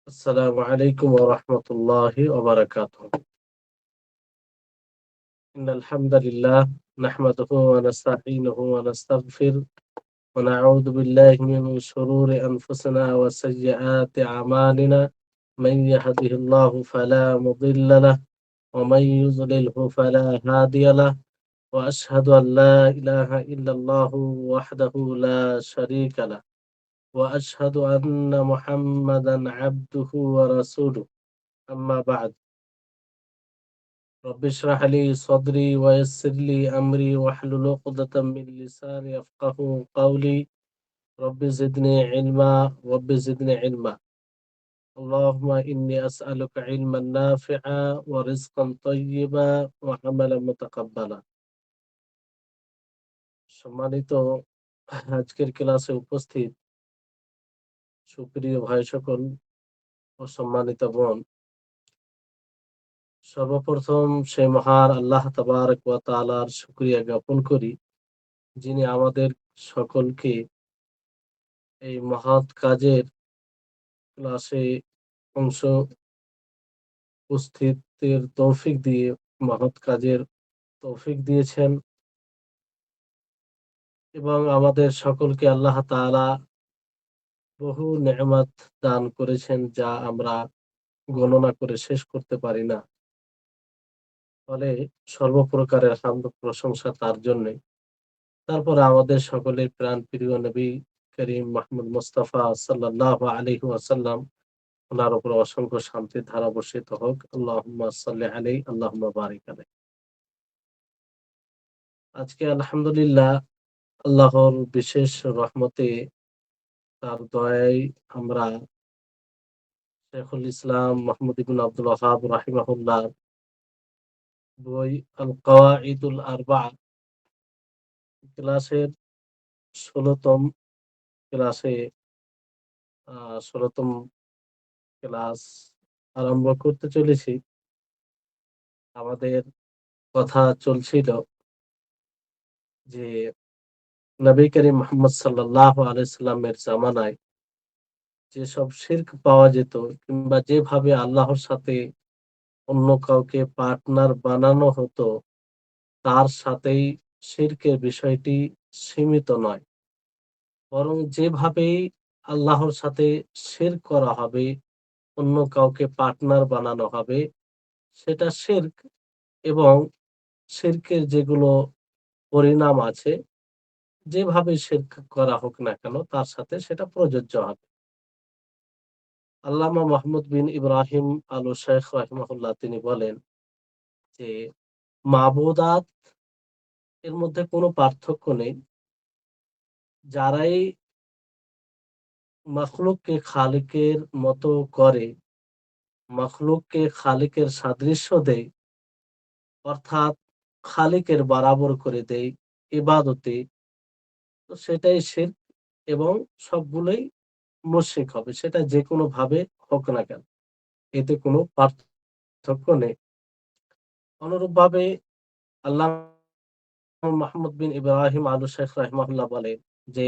السلام عليكم ورحمة الله وبركاته. إن الحمد لله نحمده ونستعينه ونستغفر ونعوذ بالله من شرور أنفسنا وسيئات أعمالنا. من يهده الله فلا مضل له ومن يضلله فلا هادي له، وأشهد أن لا إله إلا الله وحده لا شريك له، وأشهد أن محمدا عبده ورسوله. أما بعد، رب اشرح لي صدري ويسر لي أمري واحلل عقدة من لساني يفقهوا قولي. رب زدني علما، رب زدني علما. اللهم إني أسألك علما نافعا ورزقا طيبا وعملا متقبلا. সম্মানিত আজকের ক্লাসে উপস্থিত সুপ্রিয় ভাই সকল ও সম্মানিত বোন, সর্বপ্রথম সেই মহান আল্লাহ তাবারক ওয়া তাআলার শুকরিয়া জ্ঞাপন করি, যিনি আমাদের সকলকে এই মহৎ কাজের ক্লাসে অংশ উপস্থিতের তৌফিক দিয়ে মহৎ কাজের তৌফিক দিয়েছেন এবং আমাদের সকলকে আল্লাহ তাআলা বহু নেয়ামত দান করেছেন, যা আমরা গণনা করে শেষ করতে পারি না। ফলে সর্বপ্রকারের হামদ প্রশংসা তার জন্যে। তারপরে আমাদের সকলের প্রাণপ্রিয় নবী করিম মুহাম্মদ মুস্তাফা সাল্লাল্লাহু আলাইহি ওয়াসাল্লাম, ওনার উপর অসংখ্য শান্তির ধারা বর্ষিত হোক। আল্লাহুম্মা সাল্লি আলাইহি, আল্লাহুম্মা বারিক আলাইহি। আজকে আলহামদুলিল্লাহ আল্লাহর বিশেষ রহমতে, তার দয়ায় আমরা শেখুল ইসলাম মুহাম্মদ ইবনে আব্দুল ওয়াহ্হাব রাহিমাহুল্লাহ বই আল কাওয়াইদুল আরবা'a ক্লাসের ১৬তম ক্লাসে ১৬তম ক্লাস আরম্ভ করতে চলেছি। আমাদের কথা চলছিল যে নবী করিম মুহাম্মদ সাল্লাল্লাহু আলাইহি সাল্লামের জামানায় যেসব শিরক পাওয়া যেত কিংবা যেভাবে আল্লাহর সাথে অন্য কাউকে পার্টনার বানানো হতো, তার সাথেই শিরকের বিষয়টি সীমিত নয়। বরং যেভাবেই আল্লাহর সাথে শিরক করা হবে, অন্য কাউকে পার্টনার বানানো হবে, সেটা শিরক। এবং শিরকের যেগুলো পরিণাম আছে, যেভাবে শিরক করা হোক না কেন, তার সাথে সেটা প্রযোজ্য হবে। আল্লামা মাহমুদ বিন ইব্রাহিম আল শাইখ রাহিমাহুল্লাহ তিনি বলেন যে মাবুদাত এর মধ্যে কোনো পার্থক্য নেই। যারাই মখলুককে খালিকের মতো করে, মখলুককে খালিকের সাদৃশ্য দেয়, অর্থাৎ খালিকের বরাবর করে দেয় ইবাদতে, তো সেটাই শিরক এবং সবগুলোই মুশরিক হবে, সেটা যে কোনো ভাবে হোক না কেন, এতে কোনো পার্থক্য নেই। অনুরূপভাবে আল্লামা মাহমুদ বিন ইব্রাহিম আল শাইখ রাহিমাহুল্লাহ বলেন যে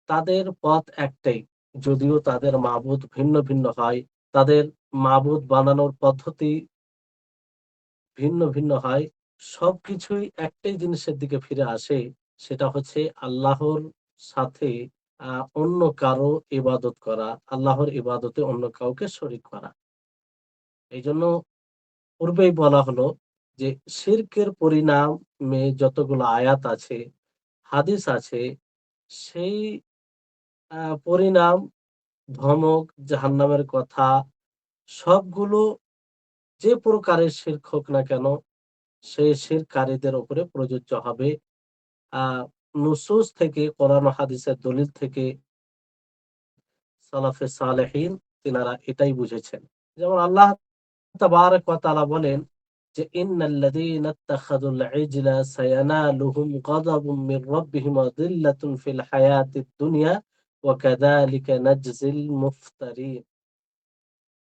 তাদের পথ একটাই, যদিও তাদের মাবুদ ভিন্ন ভিন্ন হয়, তাদের মাবুদ বানানোর পদ্ধতি ভিন্ন ভিন্ন হয়, সবকিছুই একটাই জিনিসের দিকে ফিরে আসে, সেটা হচ্ছে আল্লাহর সাথে অন্য কারো ইবাদত করা, আল্লাহর ইবাদতে অন্য কাউকে শরীক করা। এই জন্য পূর্বেই বলা হলো যে শিরকের পরিণামে যতগুলো আয়াত আছে, হাদিস আছে, সেই পরিণাম, ধমক, জাহান্নামের কথা, সবগুলো যে প্রকারের শিরক হোক না কেন, সেই শিরকারীদের উপরে প্রযোজ্য হবে। আহ নুসুস থেকে, কোরআন ও হাদিসের দলিল থেকে সালাফে সালেহিন তিনারা এটাই বুঝেছেন। যেমন আল্লাহ তাবারক ওয়া তাআলা বলেন যে ইন্নাল্লাযীনা ইত্তাখাযুল ইজলা সায়ানালুহুম গাযাবুম মির রাব্বিহিম ওয়া যিল্লাতুন ফিল হায়াতিদ দুনিয়া ওয়া কাযালিকা নাজজিল মুফতারিন।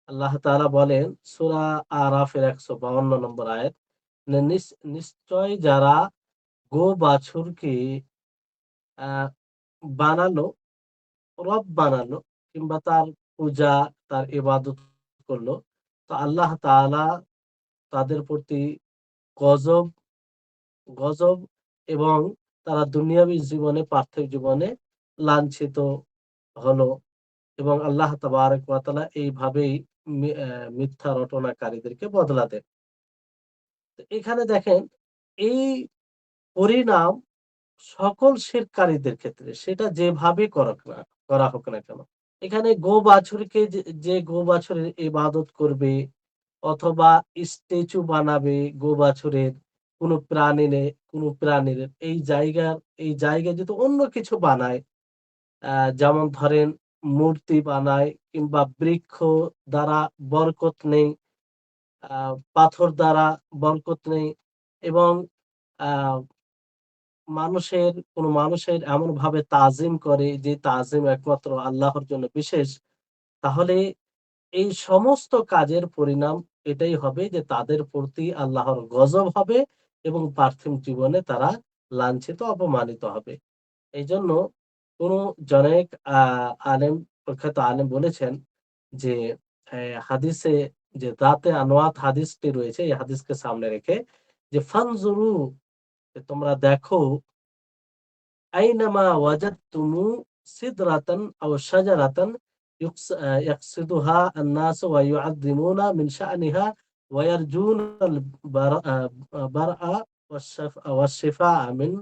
আল্লাহ তাআলা বলেন সূরা আরাফের ১৫২ নম্বর আয়াত, নিশ্চয় যারা বাছুরকে আহ বানালো, রব বানালো, কিংবা তার পূজা, তার ইবাদত করলো, তো আল্লাহ তাআলা তাদের প্রতি গজব গজব এবং তারা দুনিয়াবী জীবনে, পার্থিব জীবনে লাঞ্ছিত হলো এবং আল্লাহ তাবারক ওয়া তাআলা এইভাবেই মিথ্যা রটনাকারীদেরকে বদলা দেন। তো এখানে দেখেন, এই পরিণাম সকল শিরকারীদের ক্ষেত্রে, সেটা যেভাবে করা হোক না কেন। এখানে বাছুরকে যে বাছুরের ইবাদত করবে অথবা স্ট্যাচু বানাবে বাছুরের, কোনো প্রাণীর এই জায়গায় যদি অন্য কিছু বানায়, যেমন ধরেন মূর্তি বানায় কিংবা বৃক্ষ দ্বারা বরকত নেই, পাথর দ্বারা বরকত নেই এবং আহ কোনো মানুষের এমন ভাবে তাজিম করে যে তাজিম একমাত্র আল্লাহর জন্য বিশেষ, তাহলে এই সমস্ত কাজের পরিণাম এটাই হবে যে তাদের প্রতি আল্লাহর গজব হবে এবং পার্থিব জীবনে তারা লাঞ্ছিত, অপমানিত হবে। এই জন্য কোন জনৈক আলেম, প্রখ্যাত আলেম বলেছেন যে হাদিসে যে দাতে আনোয়াত হাদিসটি রয়েছে, এই হাদিসকে সামনে রেখে যে ফানজুরু, তোমরা দেখো, আইনামা ওয়াজাদতুমু সিদরাতান আও শাজারাতান ইয়াকসিদুহা আন-নাস ওয়া ইউআযযিমুনা মিন শা'নিহা ওয়া ইয়ারজুনা বারআ ওয়াশ-শিফা মিন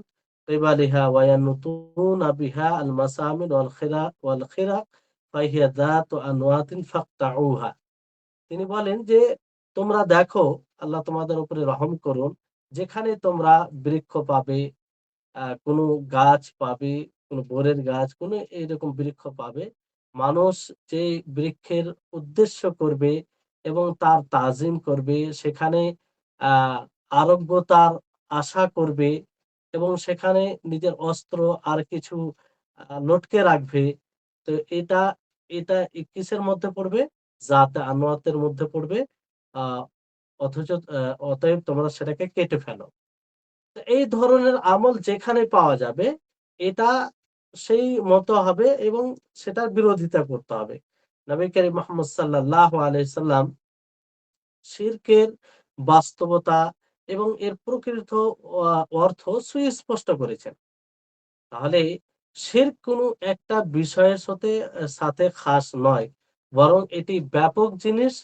কিবালিহা ওয়া ইয়ানুতুনা বিহা আল-মাসামির ওয়াল খিরা ফাহিয়া যাতু আনওয়াতিন ফাকতাউহা। তিনি বলেন যে তোমরা দেখো, আল্লাহ তোমাদের উপরে রহম করুন, যেখানে তোমরা বৃক্ষ পাবে, কোনো গাছ পাবে, কোনো বরের গাছ, কোনো এইরকম বৃক্ষ পাবে। মানুষ যে বৃক্ষের উদ্দেশ্য করবে এবং তার তাজিম করবে, সেখানে আ আরোগ্যতার আশা করবে এবং সেখানে নিজের অস্ত্র আর কিছু লটকে রাখবে। তো এটা এটা কিসের মধ্যে পড়বে? জাতে আনোয়াতের মধ্যে পড়বে। আ অথচ অতএব তোমরা সেটাকে কেটে ফেলো। তো এই ধরনের আমল যেখানে পাওয়া যাবে, এটা সেই মতো হবে এবং সেটার বিরোধিতা করতে হবে। নবী করিম মুহাম্মদ সাল্লাল্লাহু আলাইহি সাল্লাম শিরকের বাস্তবতা এবং এর প্রকৃত অর্থ সুস্পষ্ট করেছেন। তাহলে শিরক কোনো একটা বিষয়ের সাথে খাস নয়, বরং এটি ব্যাপক জিনিস।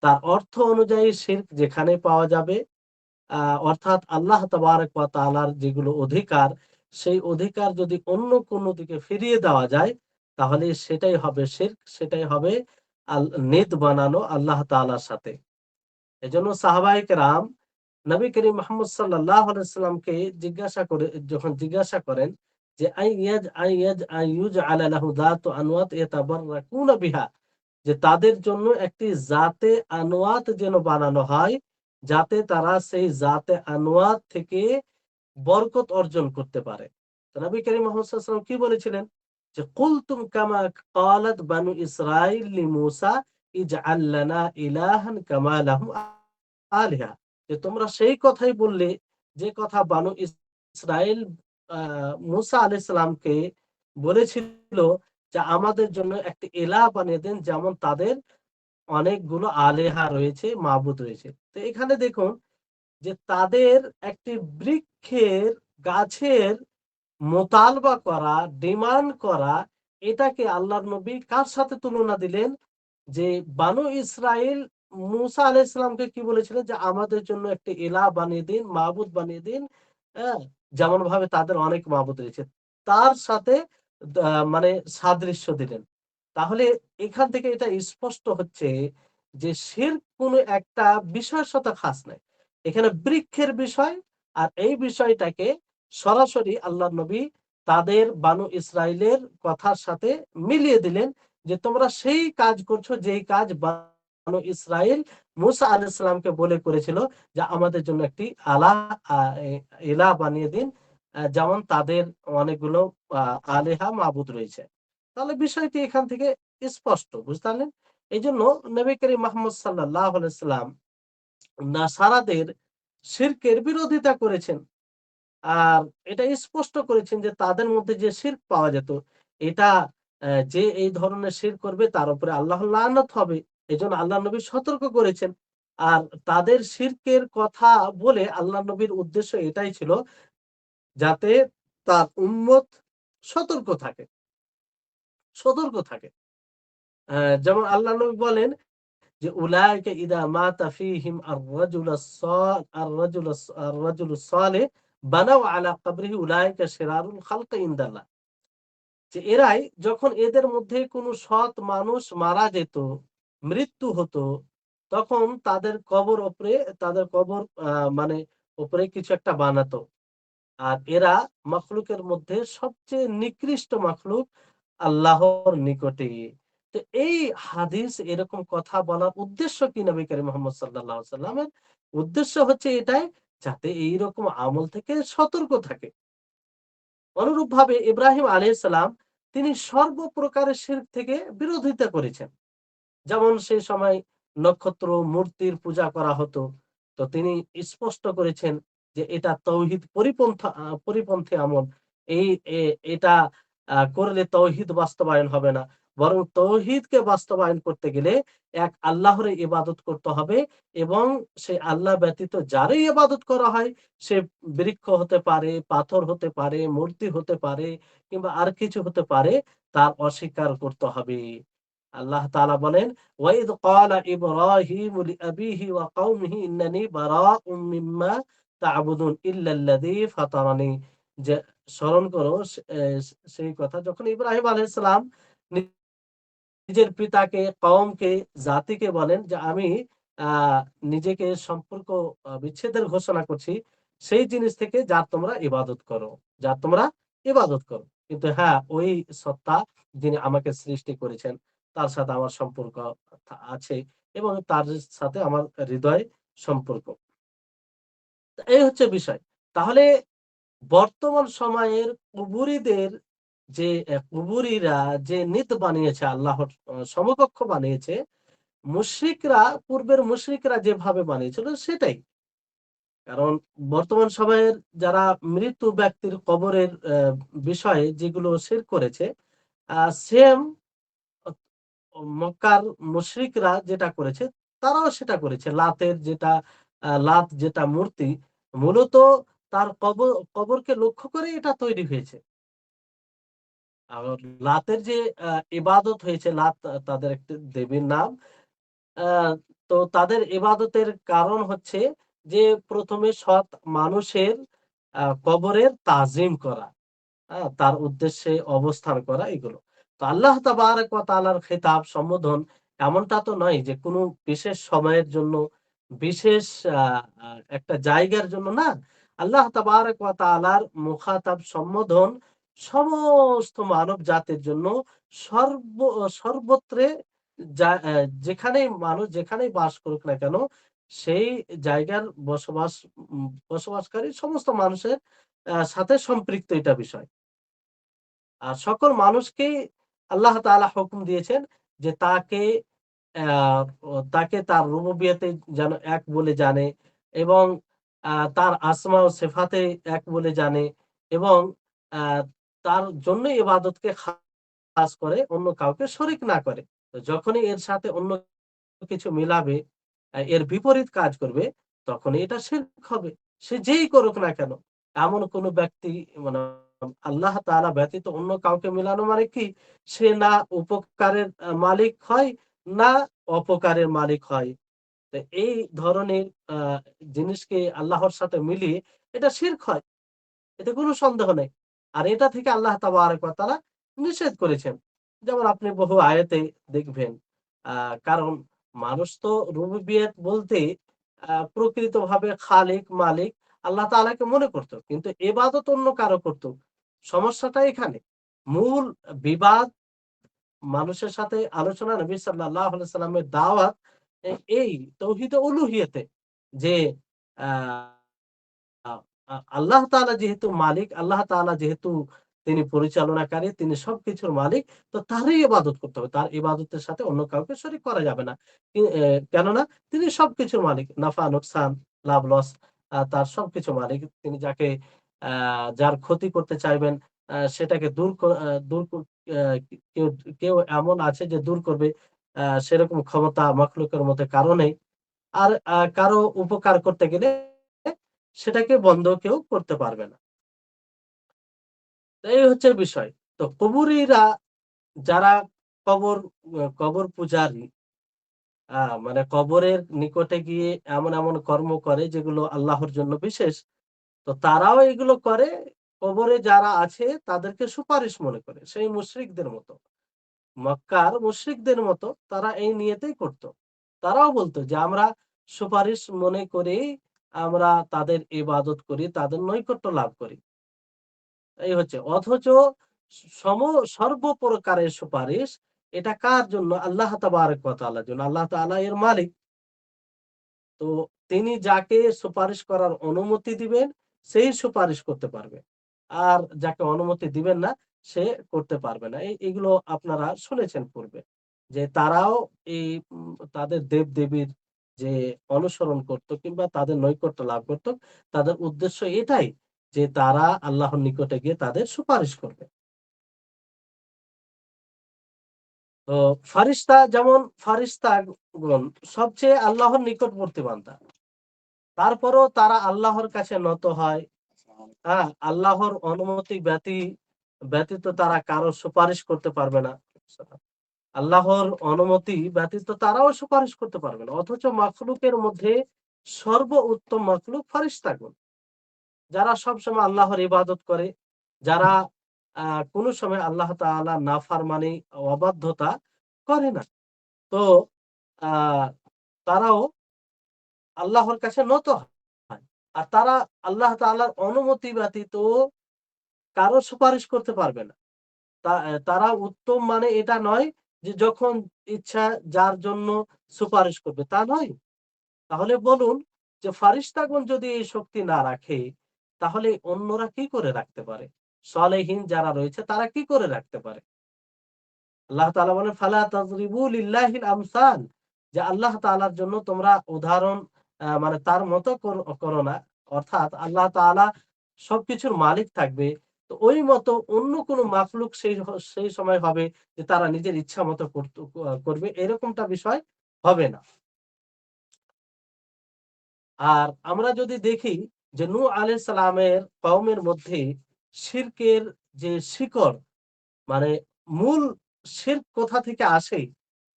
তার অর্থ অনুযায়ী শিরক যেখানে পাওয়া যাবে, অর্থাৎ আল্লাহ তাবারক ওয়া তাআলার যেগুলো অধিকার, সেই অধিকার যদি অন্য কোনো দিকে ফিরিয়ে দেওয়া যায়, তাহলে সেটাই হবে শিরক, সেটাই হবে নিদ বানানো আল্লাহ তাআলার সাথে। এজন্য সাহাবায়ে কেরাম নবী করিম মুহাম্মদ সাল্লাল্লাহু আলাইহি সাল্লামকে যখন জিজ্ঞাসা করেন যে আইয়ুজআলা লাহু যাতু আনওয়াত ইয়াতাবাররাকুনা বিহা, যে তাদের জন্য একটি জাতে আনোয়াত যেন বানানো হয়, যাতে তারা সেই জাতে আনোয়াত থেকে বরকত অর্জন করতে পারে। তো নবী করিম মুহাম্মদ সাল্লাল্লাহু আলাইহি ওয়াসাল্লাম কি বলেছিলেন? যে কুলতুম কামা ক্বালাত বানু ইসরাঈল লিমূসা ইজআল লানা ইলাহান কামা লাহুম আলিহা, যে তোমরা সেই কথাই বললে যে কথা বানু ইসরাঈল মূসা আলাইহিস সালামকে বলেছিল যে আমাদের জন্য একটি ইলাহ বানিয়ে দেন, যেমন তাদের অনেকগুলো আলেহা রয়েছে, মাবুদ রয়েছে। তো এখানে দেখুন যে তাদের একটি বৃক্ষের, গাছের মোতালবা করা, ডিমান্ড করা, এটাকে আল্লাহর নবী কার সাথে তুলনা দিলেন? যে বানু ইসরাইল মূসা আলাইহিস সালামকে কি বলেছিলেন? যে আমাদের জন্য একটি ইলাহ বানিয়ে দিন, মাবুদ বানিয়ে দিন। হ্যাঁ? যেমন ভাবে তাদের অনেক মাবুদ রয়েছে। তার সাথে মানে সাদৃশ্য দিলেন। তাহলে এখান থেকে এটা স্পষ্ট হচ্ছে যে শিরক কোনো একটা বিষয়ের সাথে খাস নাই। এখানে বৃক্ষের বিষয়, আর এই বিষয়টাকে সরাসরি আল্লাহর নবী তাদের বানু ইসরাইলের কথার সাথে মিলিয়ে দিলেন যে তোমরা সেই কাজ করছো যেই কাজ বানু ইসরাইল মূসা আলাইহিস সালামকে বলে করেছিল যে আমাদের জন্য একটি ইলাহ বানিয়ে দিন, যেমন তাদের অনেকগুলো আলেহা মাবুদ রয়েছে। তাহলে বিষয়টি এখান থেকে স্পষ্ট, বুঝতে পারলেন? এইজন্য নবী করিম মুহাম্মদ সাল্লাল্লাহু আলাইহি সাল্লাম নাসারাদের শিরকের বিরোধিতা করেছেন। আর এটা স্পষ্ট করেছেন যে তাদের মধ্যে যে শিরক পাওয়া যেত, এটা যে এই ধরনের শিরক করবে তার উপরে আল্লাহর লানত হবে। এজন্য আল্লাহ নবী সতর্ক করেছেন। আর তাদের শিরকের কথা বলে আল্লাহ নবীর উদ্দেশ্য এটাই ছিল যাতে তার উম্মত সতর্ক থাকে, সতর্ক থাকে। যেমন আল্লাহ নবী বলেন যে উলাইকা ইদা মাতা ফীহিম আর রাজুলুস সালেহ বানাউ আলা কবরিহি উলাইকা শিরারুল খালকি ইনদাল্লাহ। যে এরাই যখন এদের মধ্যে কোনো সৎ মানুষ মারা যেত, মৃত্যু হতো, তখন তাদের কবর মানে উপরে কিছু একটা বানাতো। আর এরা মাখলুকের মধ্যে সবচেয়ে নিকৃষ্ট মাখলুক আল্লাহর নিকটে। তো এই হাদিস এরকম কথা বলার উদ্দেশ্য কি নবী করিম মুহাম্মদ সাল্লাল্লাহু আলাইহি ওয়াসাল্লামের? উদ্দেশ্য হচ্ছে এটাই, যাতে এইরকম আমল থেকে সতর্ক থাকে। অনুরূপভাবে ইব্রাহিম আলাইহিস সালাম তিনি সর্বপ্রকারের শিরক থেকে বিরোধিতা করেছেন। যেমন সেই সময় নক্ষত্র, মূর্তির পূজা করা হতো। তো তিনি স্পষ্ট করেছেন যে এটা তৌহিদ পরিপন্থী আমল। এই এ এটা করলে তৌহিদ বাস্তবায়ন হবে না। বরং তৌহিদকে বাস্তবায়ন করতে গেলে এক আল্লাহর ইবাদত করতে হবে এবং সেই আল্লাহ ব্যতীত যারই ইবাদত করা হয়, সে বৃক্ষ হতে পারে, পাথর হতে পারে, মূর্তি হতে পারে কিংবা আর কিছু হতে পারে, তার অস্বীকার করতে হবে। আল্লাহ তাআলা বলেন, ওয়াইদ ক্বালা ইব্রাহিমু লিআবিহি ওয়া কওমিহি ইন্নানী বারাউম মিম্মা তা'বুদুন ইল্লাল্লাযী ফাতারানী। যে স্মরণ করো সেই কথা যখন ইব্রাহিম আলাইহিস সালাম নিজের পিতাকে, কওমকে, জাতিকে বলেন যে আমি আ নিজেকে সম্পর্ক বিচ্ছেদের ঘোষণা করছি সেই জিনিস থেকে যার তোমরা ইবাদত করো, যার তোমরা ইবাদত করো। কিন্তু হ্যাঁ, ওই সত্তা যিনি আমাকে সৃষ্টি করেছেন তার সাথে আমার সম্পর্ক আছে এবং তার সাথে আমার হৃদয় সম্পর্ক। এই হচ্ছে বিষয়। তাহলে বর্তমান সময়ের কুবুরিদের যে কুবুরিরা যে নিত বানিয়েছে, আল্লাহর সমকক্ষ বানিয়েছে, মুশরিকরা পূর্বের মুশরিকরা যেভাবে বানিয়েছিল সেটাই। কারণ বর্তমান সময়ের যারা মৃত ব্যক্তির কবরের বিষয়ে যেগুলো শিরক করেছে, সেম মক্কার মুশরিকরা যেটা করেছে তারাও সেটা করেছে। লাত যেটা মূর্তি, মূলত তার কবরকে লক্ষ্য করে এটা তৈরি হয়েছে। আর লাতের যে ইবাদত হয়েছে, লাত তাদের একটি দেবীর নাম। আ তো তাদের ইবাদতের কারণ হচ্ছে যে ১ম এ সৎ মানুষের কবরের তাজিম করা। তার উদ্দেশ্যে অবস্থান করা এগুলো। তো আল্লাহ তাবারাক ওয়া তাআলার খেতাব সম্বোধন এমনটা তো নয় যে কোনো বিশেষ সময়ের জন্য, বিশেষ আ আ একটা জায়গার জন্য না। আল্লাহ তাবারাক ওয়া তাআলার মুখাতাব সম্বোধন সমস্ত মানব জাতির জন্য সর্ব সর্বত্রে যা যেখানেই মানুষ যেখানেই বাস করুক না কেন, সেই জায়গার বসবাসকারী সমস্ত মানুষের সাথে সম্পৃক্ত এটা বিষয়। আর সকল মানুষকেই আল্লাহ তাআলা হুকুম দিয়েছেন যে অ্যা তাকে তার রুবুবিয়তে যেন এক বলে জানে এবং তার আসমা ও সিফাতে এক বলে জানে এবং আ তার জন্যই ইবাদতকে খাস করে, অন্য কাউকে শরিক না করে। তো যখনই এর সাথে অন্য কিছু মিলাবে, এর বিপরীত কাজ করবে, তখনই এটা শিরক হবে। সে যেই করুক না কেন। এমন কোন ব্যক্তি মানে আল্লাহ তাআলা ব্যতীত অন্য কাউকে মিলানো মানে কি? সে না উপকারের মালিক হয়, না অপকারের মালিক হয়। তো এই ধরনের আ জিনিসকে আল্লাহর সাথে মিলিয়ে এটা শিরক হয়। এতে কোনো সন্দেহ নেই। আর এটা থেকে আল্লাহ তাবারাক ওয়া তাআলা নিষেধ করেছেন। যেমন আপনি বহু আয়াতে দেখবেন। আ কারণ মানুষ তো রুবুবিয়ত বলতে প্রকৃতভাবে খালিক, মালিক আল্লাহ তাআলাকে মনে করত। কিন্তু ইবাদত অন্য কারো করত। সমস্যাটা এখানে। মূল বিবাদ মানুষের সাথে আলোচনা নবী সাল্লাল্লাহু আলাইহি সাল্লামের দাওয়াত এ এই তাওহীদে উলুহিয়তে যে আ আ আ আল্লাহ তাআলা যেহেতু মালিক, আল্লাহ তাআলা যেহেতু তিনি পরিচালনাকারী, তিনি সবকিছুর মালিক, তো তারই ইবাদত করতে হবে। তার ইবাদতের সাথে অন্য কাউকে শরীক করা যাবে না। কেননা তিনি সবকিছুর মালিক। নাফা, নোকসান, লাভ, লস তার সবকিছুর মালিক। তিনি যাকে যার ক্ষতি করতে চাইবেন সেটাকে দূর কেউ কেউ এমন আছে যে দূর করবে, সেরকম ক্ষমতা মাখলুকের মধ্যে কারো নেই। আর কারো উপকার করতে গেলে সেটাকে বন্ধ কেউ করতে পারবে না। তো এই হচ্ছে বিষয়। তো কবুরিরা যারা কবর কবর পূজারী, মানে কবরের নিকটে গিয়ে এমন কর্ম করে যেগুলো আল্লাহর জন্য বিশেষ। তো তারাও এগুলো করে, কবরে যারা আছে তাদেরকে সুপারিশ মনে করে। সেই মুশরিকদের মতো। মক্কার মুশরিকদের মতো তারা এই নিয়তেই করত। তারাও বলত যে আমরা সুপারিশ মনে করেই আমরা তাদের ইবাদত করি, তাদের নৈকট্য লাভ করি। এই হচ্ছে। অথচ সম সর্বপ্রকারের সুপারিশ এটা কার জন্য? আল্লাহ তাবারাক ওয়া তাআলার জন্য। আল্লাহ তাআলা এর মালিক। তো তিনি যাকে সুপারিশ করার অনুমতি দিবেন সেই সুপারিশ করতে পারবে। আর যাকে অনুমতি দিবেন না সে করতে পারবে না। এগুলো আপনারা শুনেছেন পূর্বে। যে তারাও এই তাদের দেব-দেবীর যে অনুসরণ করত কিংবা তাদের নৈকট্য লাভ করত, তাদের উদ্দেশ্য এটাই যে তারা আল্লাহর নিকটে গিয়ে তাদের সুপারিশ করবে। তো যেমন ফারিস্তাগণ সবচেয়ে আল্লাহর নিকটবর্তী বান্দা। তারপরেও তারা আল্লাহর কাছে নত হয়। হ্যাঁ, আল্লাহর অনুমতি ব্যতীত তারা কারো সুপারিশ করতে পারবে না। আল্লাহর অনুমতি ব্যতীত তারাও সুপারিশ করতে পারবে না। অথচ মাখলুকের মধ্যে সর্বোত্তম মাখলুক ফারিস্তাগণ। যারা সবসময় আল্লাহর ইবাদত করে, যারা কোন সময় আল্লাহ তাআলা নাফরমানি, অবাধ্যতা করে না। তো আ তারাও আল্লাহর কাছে নত হয়। আর তারা আল্লাহ তাআলার অনুমতি ব্যতীত কারো সুপারিশ করতে পারবে না। তারা উত্তম মানে এটা নয় যে যখন ইচ্ছা যার জন্য সুপারিশ করবে, তা নয়। তাহলে বলুন যে ফারিস্তাগণ যদি এই শক্তি না রাখে, তাহলে অন্যরা কি করে রাখতে পারে? সালেহীন যারা রয়েছে তারা কি করে রাখতে পারে? আল্লাহ তাআলা বলেন ফালা তাযরিবু লিল্লাহিল আমসাল, যে আল্লাহ তাআলার জন্য তোমরা উদাহরণ মানে তার মতো করো না। অর্থাৎ আল্লাহ তাআলা সবকিছুর মালিক থাকবে। তো ওই মতো অন্য কোন মাখলুক সেই সময় হবে যে তারা নিজের ইচ্ছা মতো করবে, এরকমটা বিষয় হবে না। আর আমরা যদি দেখি যে নূহ আলাইহিস সালামের কওমের মধ্যে শিরকের যে শিকড়, মানে মূল শিরক কোথা থেকে আসে?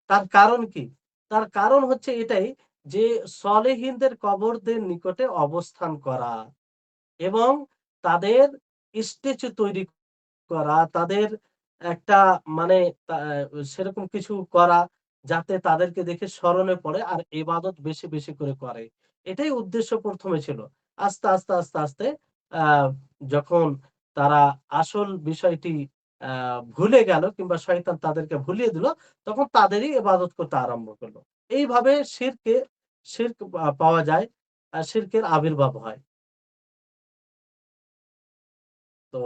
তার কারণ কি? তার কারণ হচ্ছে এটাই যে সলেহীনদের কবরদের নিকটে অবস্থান করা এবং তাদের স্ট্যাচু তৈরি করা, তাদের একটা মানে সেরকম কিছু করা যাতে তাদেরকে দেখে স্মরণে পড়ে আর ইবাদত বেশি করে করে। এটাই উদ্দেশ্য ১ম এ ছিল। আস্তে আস্তে আ যখন তারা আসল বিষয়টি আ ভুলে গেল কিংবা শয়তান তাদেরকে ভুলিয়ে দিল, তখন তাদেরই ইবাদত করতে আরম্ভ করল। এইভাবে শিরক পাওয়া যায়, শিরকের আবির্ভাব হয়। তো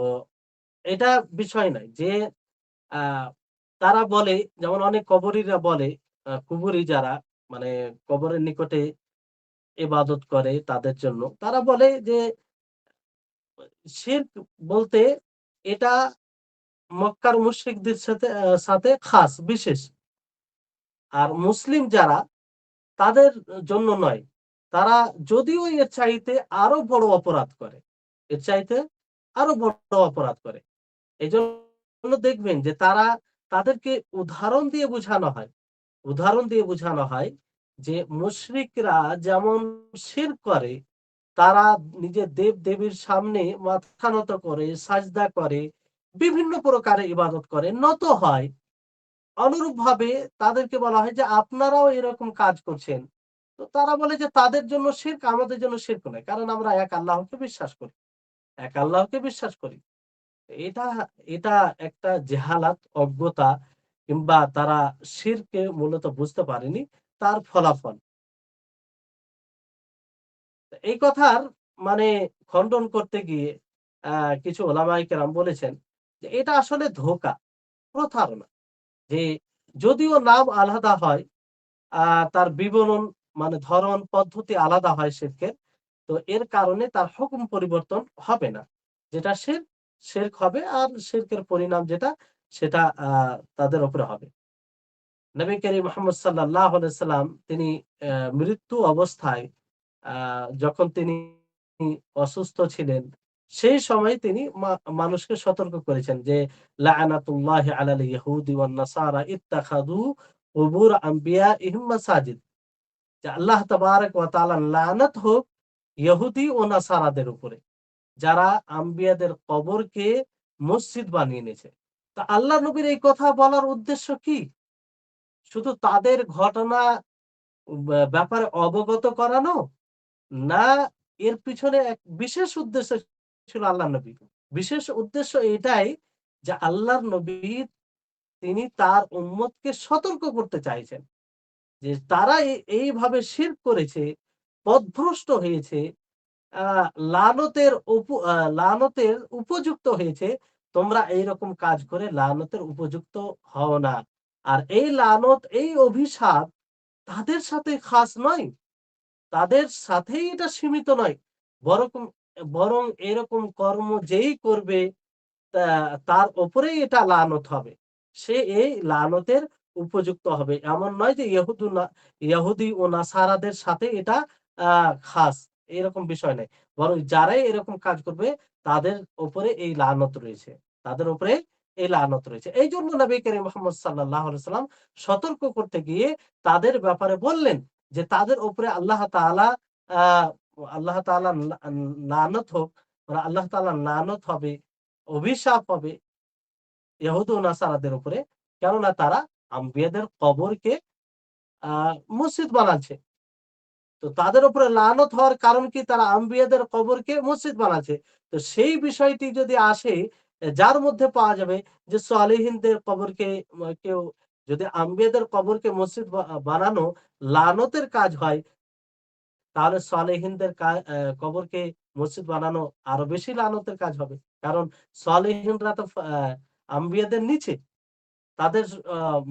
এটা বিষয় নাই যে আ তারা বলে, যেমন অনেক কবরীরা বলে, কুবুরি যারা মানে কবরের নিকটে ইবাদত করে তাদের জন্য। তারা বলে যে শিরক বলতে এটা মক্কার মুশরিকদের সাথে খাস, বিশেষ। আর মুসলিম যারা তাদের জন্য নয়। তারা যদিও এর চাইতে আরো বড় অপরাধ করে। এর চাইতে আরো বড় অপরাধ করে। এজন্য দেখবেন যে তাদেরকে উদাহরণ দিয়ে বুঝানো হয় যে মুশরিকরা যেমন শিরক করে, তারা নিজের দেব-দেবীর সামনে মাথা নত করে, সাজদা করে, বিভিন্ন প্রকারে ইবাদত করে, নত হয়। অনুরূপভাবে তাদেরকে বলা হয় যে আপনারাও এরকম কাজ করছেন। তো তারা বলে যে তাদের জন্য শিরক, আমাদের জন্য শিরক নয়। কারণ আমরা এক আল্লাহকে বিশ্বাস করি। এক আল্লাহকে বিশ্বাস করি। এটা এটা একটা জেহালাত, অজ্ঞতা কিংবা তারা শিরকে মূলত বুঝতে পারেনি, তার ফলাফল। এই কথার মানে খণ্ডন করতে গিয়ে আ কিছু ওলামায়ে কেরাম বলেছেন যে এটা আসলে ধোঁকা, প্রতারণা। যে যদিও নাম আলাদা হয়, আ তার বিবরণ মানে ধরন, পদ্ধতি আলাদা হয় শিরকের। তো এর কারণে তার হুকুম পরিবর্তন হবে না। যেটা শিরক, শিরক হবে আর শিরকের পরিণাম যেটা সেটা তাদের উপরে হবে। নবী করিম মুহাম্মদ সাল্লাল্লাহু আলাইহি সাল্লাম তিনি মৃত্যু অবস্থায় যখন তিনি অসুস্থ ছিলেন, সেই সময় তিনি মানুষকে সতর্ক করেছেন যে, লা'নাতুল্লাহি আলাল ইয়াহুদি ওয়ান নাসারা ইত্তাখাযু কুবুর আম্বিয়াইহিম মাসাজিদ। যে আল্লাহ তাবারাক ওয়া তাআলার লানত হোক ইহুদি ও নাসারাদের উপরে, যারা আম্বিয়াদের কবরকে মসজিদ বানিয়ে নিয়েছে। তা আল্লাহ নবীর এই কথা বলার উদ্দেশ্য কি? শুধু তাদের ঘটনা ব্যাপারে অবগত করানো? না, এর পিছনে এক বিশেষ উদ্দেশ্য ছিল আল্লাহর নবী। বিশেষ উদ্দেশ্য এটাই যে আল্লাহর নবী তিনি তার উম্মতকে সতর্ক করতে চাইছেন যে তারা এইভাবে শিরক করেছে, পথভ্রষ্ট হয়েছে, আ লানতের উপযুক্ত হয়েছে। তোমরা এইরকম কাজ করে লানতের উপযুক্ত হও না। আর এই লানত, এই অভিশাপ তাদের সাথে খাস নয়। তাদের সাথেই এটা সীমিত নয়। বরকম বরং এরকম কর্ম যেই করবে তা তার উপরেই এটা লানত হবে। সে এই লানতের উপযুক্ত হবে। এমন নয় যে ইহুদি ও নাসারাদের সাথে এটা আ খাস। এরকম বিষয় নাই। বরং যারাই এরকম কাজ করবে তাদের উপরে এই লানত রয়েছে। তাদের উপরে এই লানত রয়েছে। এইজন্য নবী করিম মুহাম্মদ সাল্লাল্লাহু আলাইহি ওয়াসাল্লাম সতর্ক করতে গিয়ে তাদের ব্যাপারে বললেন যে তাদের উপরে আ আল্লাহ তাআলা লানত হোক, আল্লাহ তাআলার লানত হবে, অভিশাপ হবে ইহুদ ও নাসারাদের উপরে। কেননা তারা আম্বিয়াদের কবরকে আ মসজিদ বানাচ্ছে। তো তাদের উপরে লানত হওয়ার কারণ কি? তারা আম্বিয়াদের কবরকে মসজিদ বানাচ্ছে। তো সেই বিষয়টি যদি আসে, যার মধ্যে পাওয়া যাবে যে সালেহিনদের কবরকে কেউ যদি আম্বিয়াদের কবরকে মসজিদ বানানো লানতের কাজ হয়, তাহলে সালেহিনদের কবরকে মসজিদ বানানো আরো বেশি লানতের কাজ হবে। কারণ সালেহিনরা তো আম্বিয়াদের নিচে। তাদের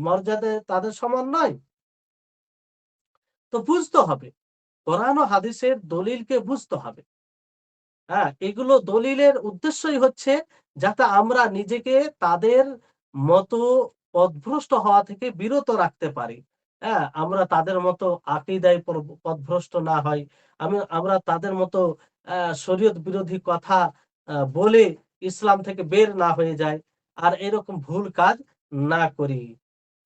মর্যাদা তাদের সমান নয়। তো বুঝতে হবে। কোরআন ও হাদিসের দলিলকে বুঝতে হবে। হ্যাঁ? এগুলো দলিলের উদ্দেশ্যই হচ্ছে যাতে আমরা নিজেকে তাদের মতো পথভ্রষ্ট হওয়া থেকে বিরত রাখতে পারি। হ্যাঁ? আমরা তাদের মতো আকীদায় পথভ্রষ্ট না হই। আমরা তাদের মতো শরীয়ত বিরোধী কথা বলে ইসলাম থেকে বের না হয়ে যাই। আর এরকম ভুল কাজ না করি।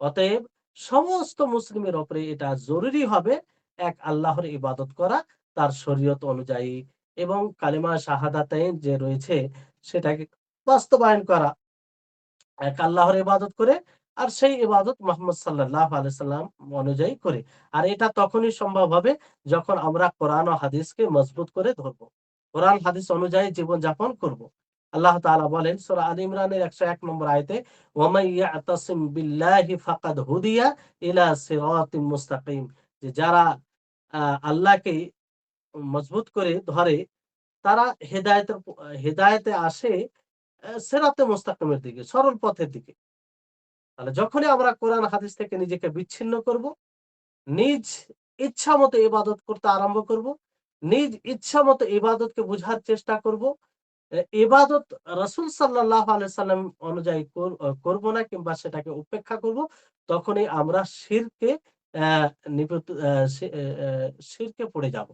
অতএব সমস্ত মুসলিমের উপরে এটা জরুরি হবে এক আল্লাহর ইবাদত করা তার শরীয়ত অনুযায়ী এবং কালিমা শাহাদাতাইন যে রয়েছে সেটাকে বাস্তবায়ন করা। এক আল্লাহর ইবাদত করে আর সেই ইবাদত মুহাম্মদ সাল্লাল্লাহু আলাইহি সাল্লাম অনুযায়ী করে। আর এটা তখনই সম্ভব হবে যখন আমরা কোরআন ও হাদিসকে মজবুত করে ধরব। কোরআন হাদিস অনুযায়ী জীবনযাপন করব। আল্লাহ তাআলা বলেন সূরা আলে ইমরানের ১০১ নম্বর আয়াতে, "ওয়া মান ইয়াতাসিম বিল্লাহি ফাকাদ হুদিয়া ইলা সিরাতিম মুস্তাকিম।" যে যারা আল্লাহকে মজবুত করে ধরে তারা হেদায়েতে আসে সিরাতে মুস্তাকিমের দিকে, সরল পথের দিকে। তাহলে যখনই আমরা কোরআন হাদিস থেকে নিজেকে বিচ্ছিন্ন করব, নিজ ইচ্ছামতো ইবাদত করতে আরম্ভ করব, নিজ ইচ্ছামতো ইবাদতকে বুঝার চেষ্টা করব, ইবাদত রাসূল সাল্লাল্লাহু আলাইহি সাল্লাম অনুযায়ী করব না কিংবা সেটাকে উপেক্ষা করব, তখনই আমরা শিরকে অ্যা নিপত অ্যা শি অ্যা অ্যা শিরকে পড়ে যাব।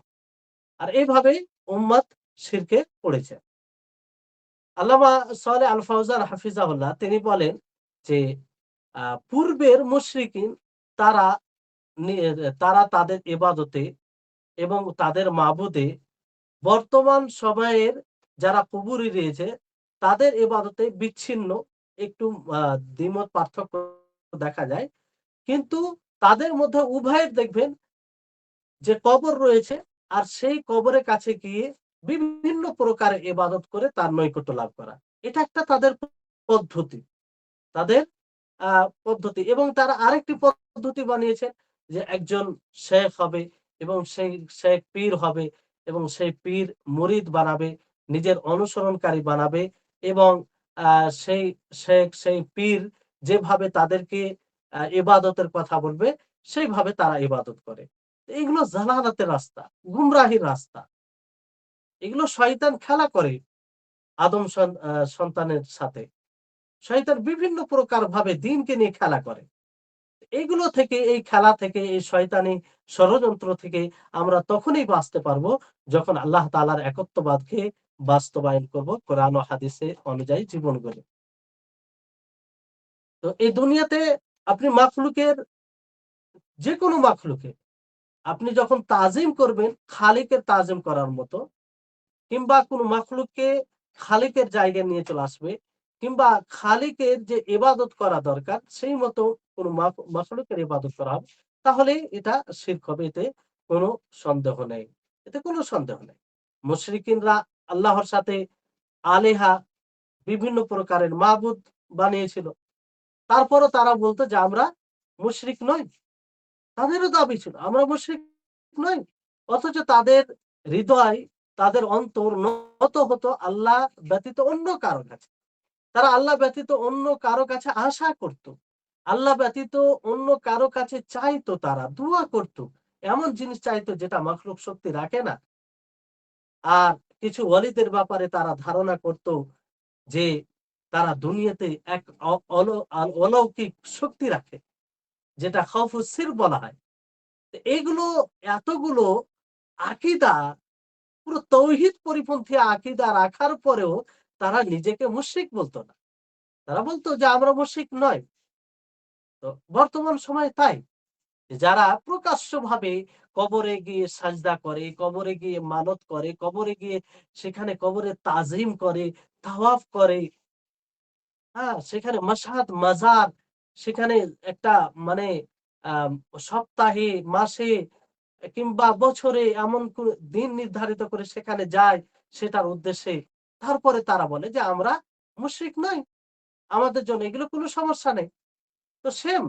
আর এভাবেই উম্মাত শিরকে পড়েছে। আল্লামা সালেহ আল ফাওজান হাফিজাহুল্লাহ তিনি বলেন যে পূর্বের মুশরিকিন তারা নি তারা তাদের ইবাদতে এবং তাদের মাবুদে বর্তমান সময়ের যারা কুবুরি রয়েছে তাদের ইবাদতে বিচ্ছিন্ন একটু আ দ্বিমত পার্থক্য দেখা যায়। কিন্তু তাদের মধ্যে উভয়ের দেখবেন যে কবর রয়েছে আর সেই কবরের কাছে গিয়ে বিভিন্ন প্রকারের ইবাদত করে তার নৈকট্য লাভ করা। এটা একটা তাদের পদ্ধতি। তাদের আ পদ্ধতি এবং তারা আরেকটি পদ্ধতি বানিয়েছেন যে একজন শেখ হবে এবং সেই শেখ পীর হবে এবং সেই পীর মুরিদ বানাবে, নিজের অনুসরণকারী বানাবে এবং আ সেই শেখ, সেই পীর যেভাবে তাদেরকে ইবাদতের কথা বলবে সেইভাবে তারা ইবাদত করে। এগুলো জালালাতের রাস্তা, গুমরাহির রাস্তা। এগুলো শয়তান খেলা করে আদম সন্তানের সাথে। শয়তান বিভিন্ন প্রকার ভাবে দিনকে নিয়ে খেলা করে। এইগুলো থেকে, এই খেলা থেকে, এই শয়তানি ষড়যন্ত্র থেকে আমরা তখনই বাঁচতে পারবো যখন আল্লাহ তাআলার একত্ববাদকে বাস্তবায়ন করব কোরআন ও হাদিসে অনুযায়ী জীবন গড়ে। তো এই দুনিয়াতে আপনি মাখলুকের, যেকোনো মাখলুকের আপনি যখন তাজিম করবেন খালিকের তাজিম করার মতো, কিংবা কোনো মাখলুককে খালিকের জায়গায় নিয়ে চলে আসবে, কিংবা খালিকের যে ইবাদত করা দরকার সেই মতো কোনো মাখলুকের ইবাদত করা হবে, তাহলে এটা শিরক হবে। এতে কোনো সন্দেহ নেই। এতে কোনো সন্দেহ নেই। মুশরিকিনরা আল্লাহর সাথে আলেহা, বিভিন্ন প্রকারের মাবুদ বানিয়েছিল। তারপরও তারা বলতো যে আমরা মুশরিক নই। তাদেরও দাবি ছিল আমরা মুশরিক নই। অথচ তাদের হৃদয়, তাদের অন্তর নত হতো আল্লাহ ব্যতীত অন্য কারো কাছে। তারা আল্লাহ ব্যতীত অন্য কারো কাছে আশা করত। আল্লাহ ব্যতীত অন্য কারো কাছে চাইতো, তারা দোয়া করত। এমন জিনিস চাইতো যেটা মাখলুক শক্তি রাখে না। আর কিছু ওয়ালিদের ব্যাপারে তারা ধারণা করত যে তারা দুনিয়াতে এক অলৌকিক শক্তি রাখে, যেটা খাউফুস সির বলা হয়। এইগুলো, এতগুলো আকীদা, পুরো তৌহিদ পরিপন্থী আকীদা রাখার পরেও তারা নিজেকে মুশরিক বলতো না। তারা বলতো যে আমরা মুশরিক নই। তো বর্তমান সময়ে তাই। যারা প্রকাশ্যভাবে কবরে গিয়ে সাজদা করে, কবরে গিয়ে মানত করে, কবরে গিয়ে সেখানে কবরের তাজিম করে, তাওয়াফ করে, হ্যাঁ? সেখানে মাশহাদ, মাজার, সেখানে একটা মানে আম সপ্তাহে, মাসে কিংবা বছরে এমন দিন নির্ধারিত করে সেখানে যায় সেটার উদ্দেশ্যে। তারপরে তারা বলে যে আমরা মুশরিক নই। আমাদের জন্য এগুলো কোনো সমস্যা নেই। তো সেম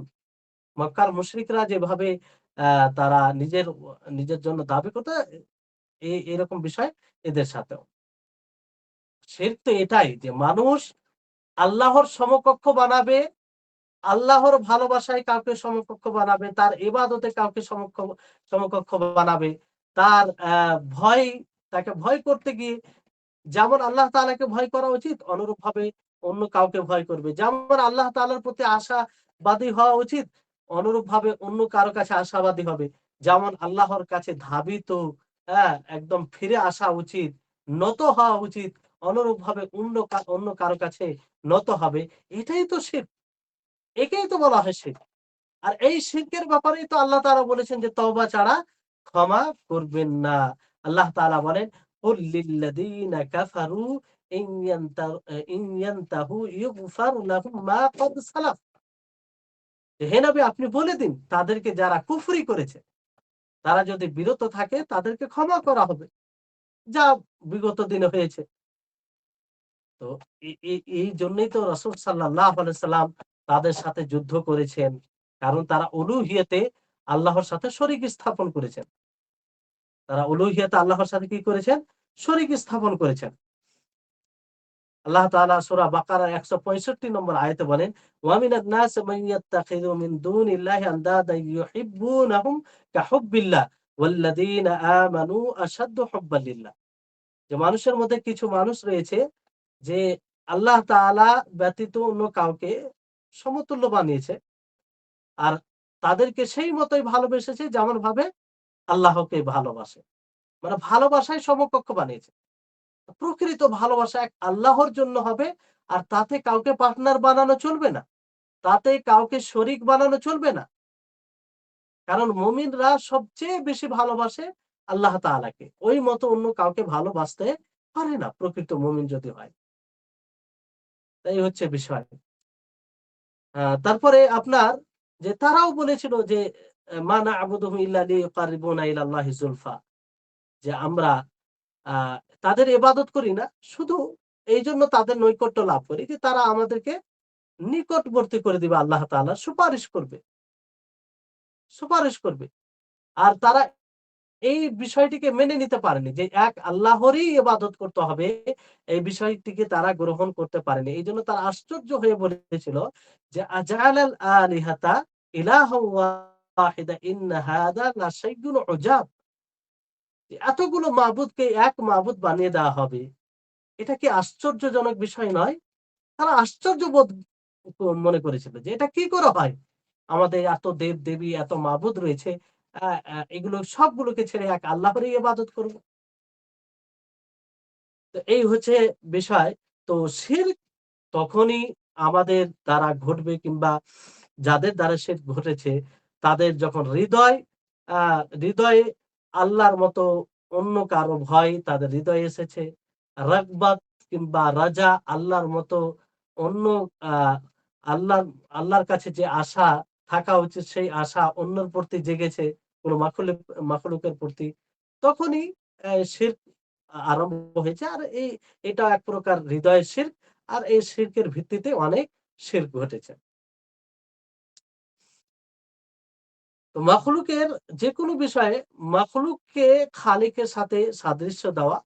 মক্কার মুশরিকরা যেভাবে আ তারা নিজের জন্য দাবি করত, এরকম বিষয় এদের সাথেও। শিরক তো এটাই যে মানুষ আল্লাহর সমকক্ষ বানাবে, আল্লাহর ভালোবাসায় কাউকে সমকক্ষ বানাবে, তার ইবাদতে কাউকে সমকক্ষ বানাবে, তার ভয়, তাকে ভয় করতে গিয়ে যেমন আল্লাহ তাআলাকে ভয় করা উচিত, অনুরূপভাবে অন্য কাউকে ভয় করবে। যেমন আল্লাহ তাআলার প্রতি আশাবাদী হওয়া উচিত, অনুরূপভাবে অন্য কারো কাছে আশাবাদী হবে। যেমন আল্লাহর কাছে ধাবিত, হ্যাঁ? একদম ফিরে আসা উচিত, নত হওয়া উচিত, অনুরূপভাবে অন্য কারো কাছে নত হবে। এটাই তো শিরক। একেই তো বলা হয় শিরক। আর এই শিরকের ব্যাপারেই তো আল্লাহ তাআলা বলেছেন যে তওবা ছাড়া ক্ষমা করবেন না। আল্লাহ তাআলা বলেন, "কুল লিল্লাযীনা কাফারু ইন ইয়ানতাহু ইউগফার লাহুম মা ক্বাদ সালাফ।" হে নবী আপনি বলে দিন তাদেরকে যারা কুফরি করেছে, তারা যদি বিরত থাকে তাদেরকে ক্ষমা করা হবে। যা বিগত দিনে হয়েছে। তো এই জন্যই তো রাসূল সাল্লাল্লাহু আলাইহি সাল্লাম তাদের সাথে যুদ্ধ করেছেন। কারণ তারা উলুহিয়তে আল্লাহর সাথে শরীক স্থাপন করেছেন। তারা উলুহিয়তে আল্লাহর সাথে কি করেছেন? শরীক স্থাপন করেছেন। আল্লাহ তাআলা সূরা বাকারার ১৬৫ নম্বর আয়াতে বলেন, "ওয়া মিনান নাসি মান ইয়াত্তাখিযু মিন দুনিল্লাহি আনদাদা ইউহিব্বুনাহুম কাহুব্বিল্লাহ ওয়াল্লাযীনা আমানু আশাদ্দু হুব্বান লিল্লাহ।" যে মানুষের মধ্যে কিছু মানুষ রয়েছে যে আল্লাহ তাআলা ব্যতীত অন্য কাউকে সমতুল্য বানিয়েছে। আর তাদেরকে সেই মতোই ভালোবেসেছে যেমন ভাবে আল্লাহকে ভালোবাসে। মানে ভালোবাসায় সমকক্ষ বানিয়েছে। প্রকৃত ভালোবাসা এক আল্লাহর জন্য হবে। আর তাতে কাউকে পার্টনার বানানো চলবে না। তাতে কাউকে শরিক বানানো চলবে না। কারণ মুমিনরা সবচেয়ে বেশি ভালোবাসে আল্লাহ তাআলাকে। ওই মতো অন্য কাউকে ভালোবাসতে পারে না প্রকৃত মুমিন যদি হয়। এই হচ্ছে বিষয়। তারপরে আপনার যে তারাও বলেছিল যে মা না'বুদুহুম ইল্লা লিয়ুকাররিবুনা ইলাল্লাহি যুলফা, যে আমরা আ তাদের ইবাদত করি না শুধু এইজন্য তাদের নৈকট্য লাভ করি যে তারা আমাদেরকে নিকটবর্তী করে দিবে, আল্লাহ তাআলা সুপারিশ করবে, সুপারিশ করবে। আর তারা এই বিষয়টিকে মেনে নিতে পারেনি যে এক আল্লাহরই ইবাদত করতে হবে, এই বিষয়টিকে তারা গ্রহণ করতে পারেনি। এইজন্য তারা আশ্চর্য হয়ে বলেছিল যে আজআলাল আলিহাতা ইলাহান ওয়াহিদা ইন্না হাযা লাশাইউন উজাব। এতগুলো মাবুদকে এক মাবুদ বানিয়ে দেওয়া হবে। এটা কি আশ্চর্যজনক বিষয় নয়? তারা আশ্চর্য বোধ মনে করেছিল যে এটা কি করে হয়? আমাদের এত দেব-দেবী, এত মাবুদ রয়েছে। এগুলো সবগুলোকে ছেড়ে এক আল্লাহরই ইবাদত করব। তো এই হচ্ছে বিষয়। তো শিরক তখনই আমাদের দ্বারা ঘটবে কিংবা যাদের দ্বারা শিরক ঘটেছে তাদের যখন আ হৃদয়ে আল্লাহর মতো অন্য কারো ভয় তাদের হৃদয়ে এসেছে। রাগবাত কিংবা রাজা আল্লাহর মতো অন্য আ আল্লাহ আল্লাহর কাছে যে আশা থাকা উচিত সেই আশা অন্যের প্রতি জেগেছে কোন মাখলুকের প্রতি। তখনই শিরক আরম্ভ হয়েছে। আর এটা এক প্রকার হৃদয়ের শিরক। আর এই শিরকের ভিত্তিতে অনেক শিরক ঘটেছে। তো মাখলুকের যেকোনো বিষয়ে মাখলুককে খালিকের সাথে সাদৃশ্য দেওয়া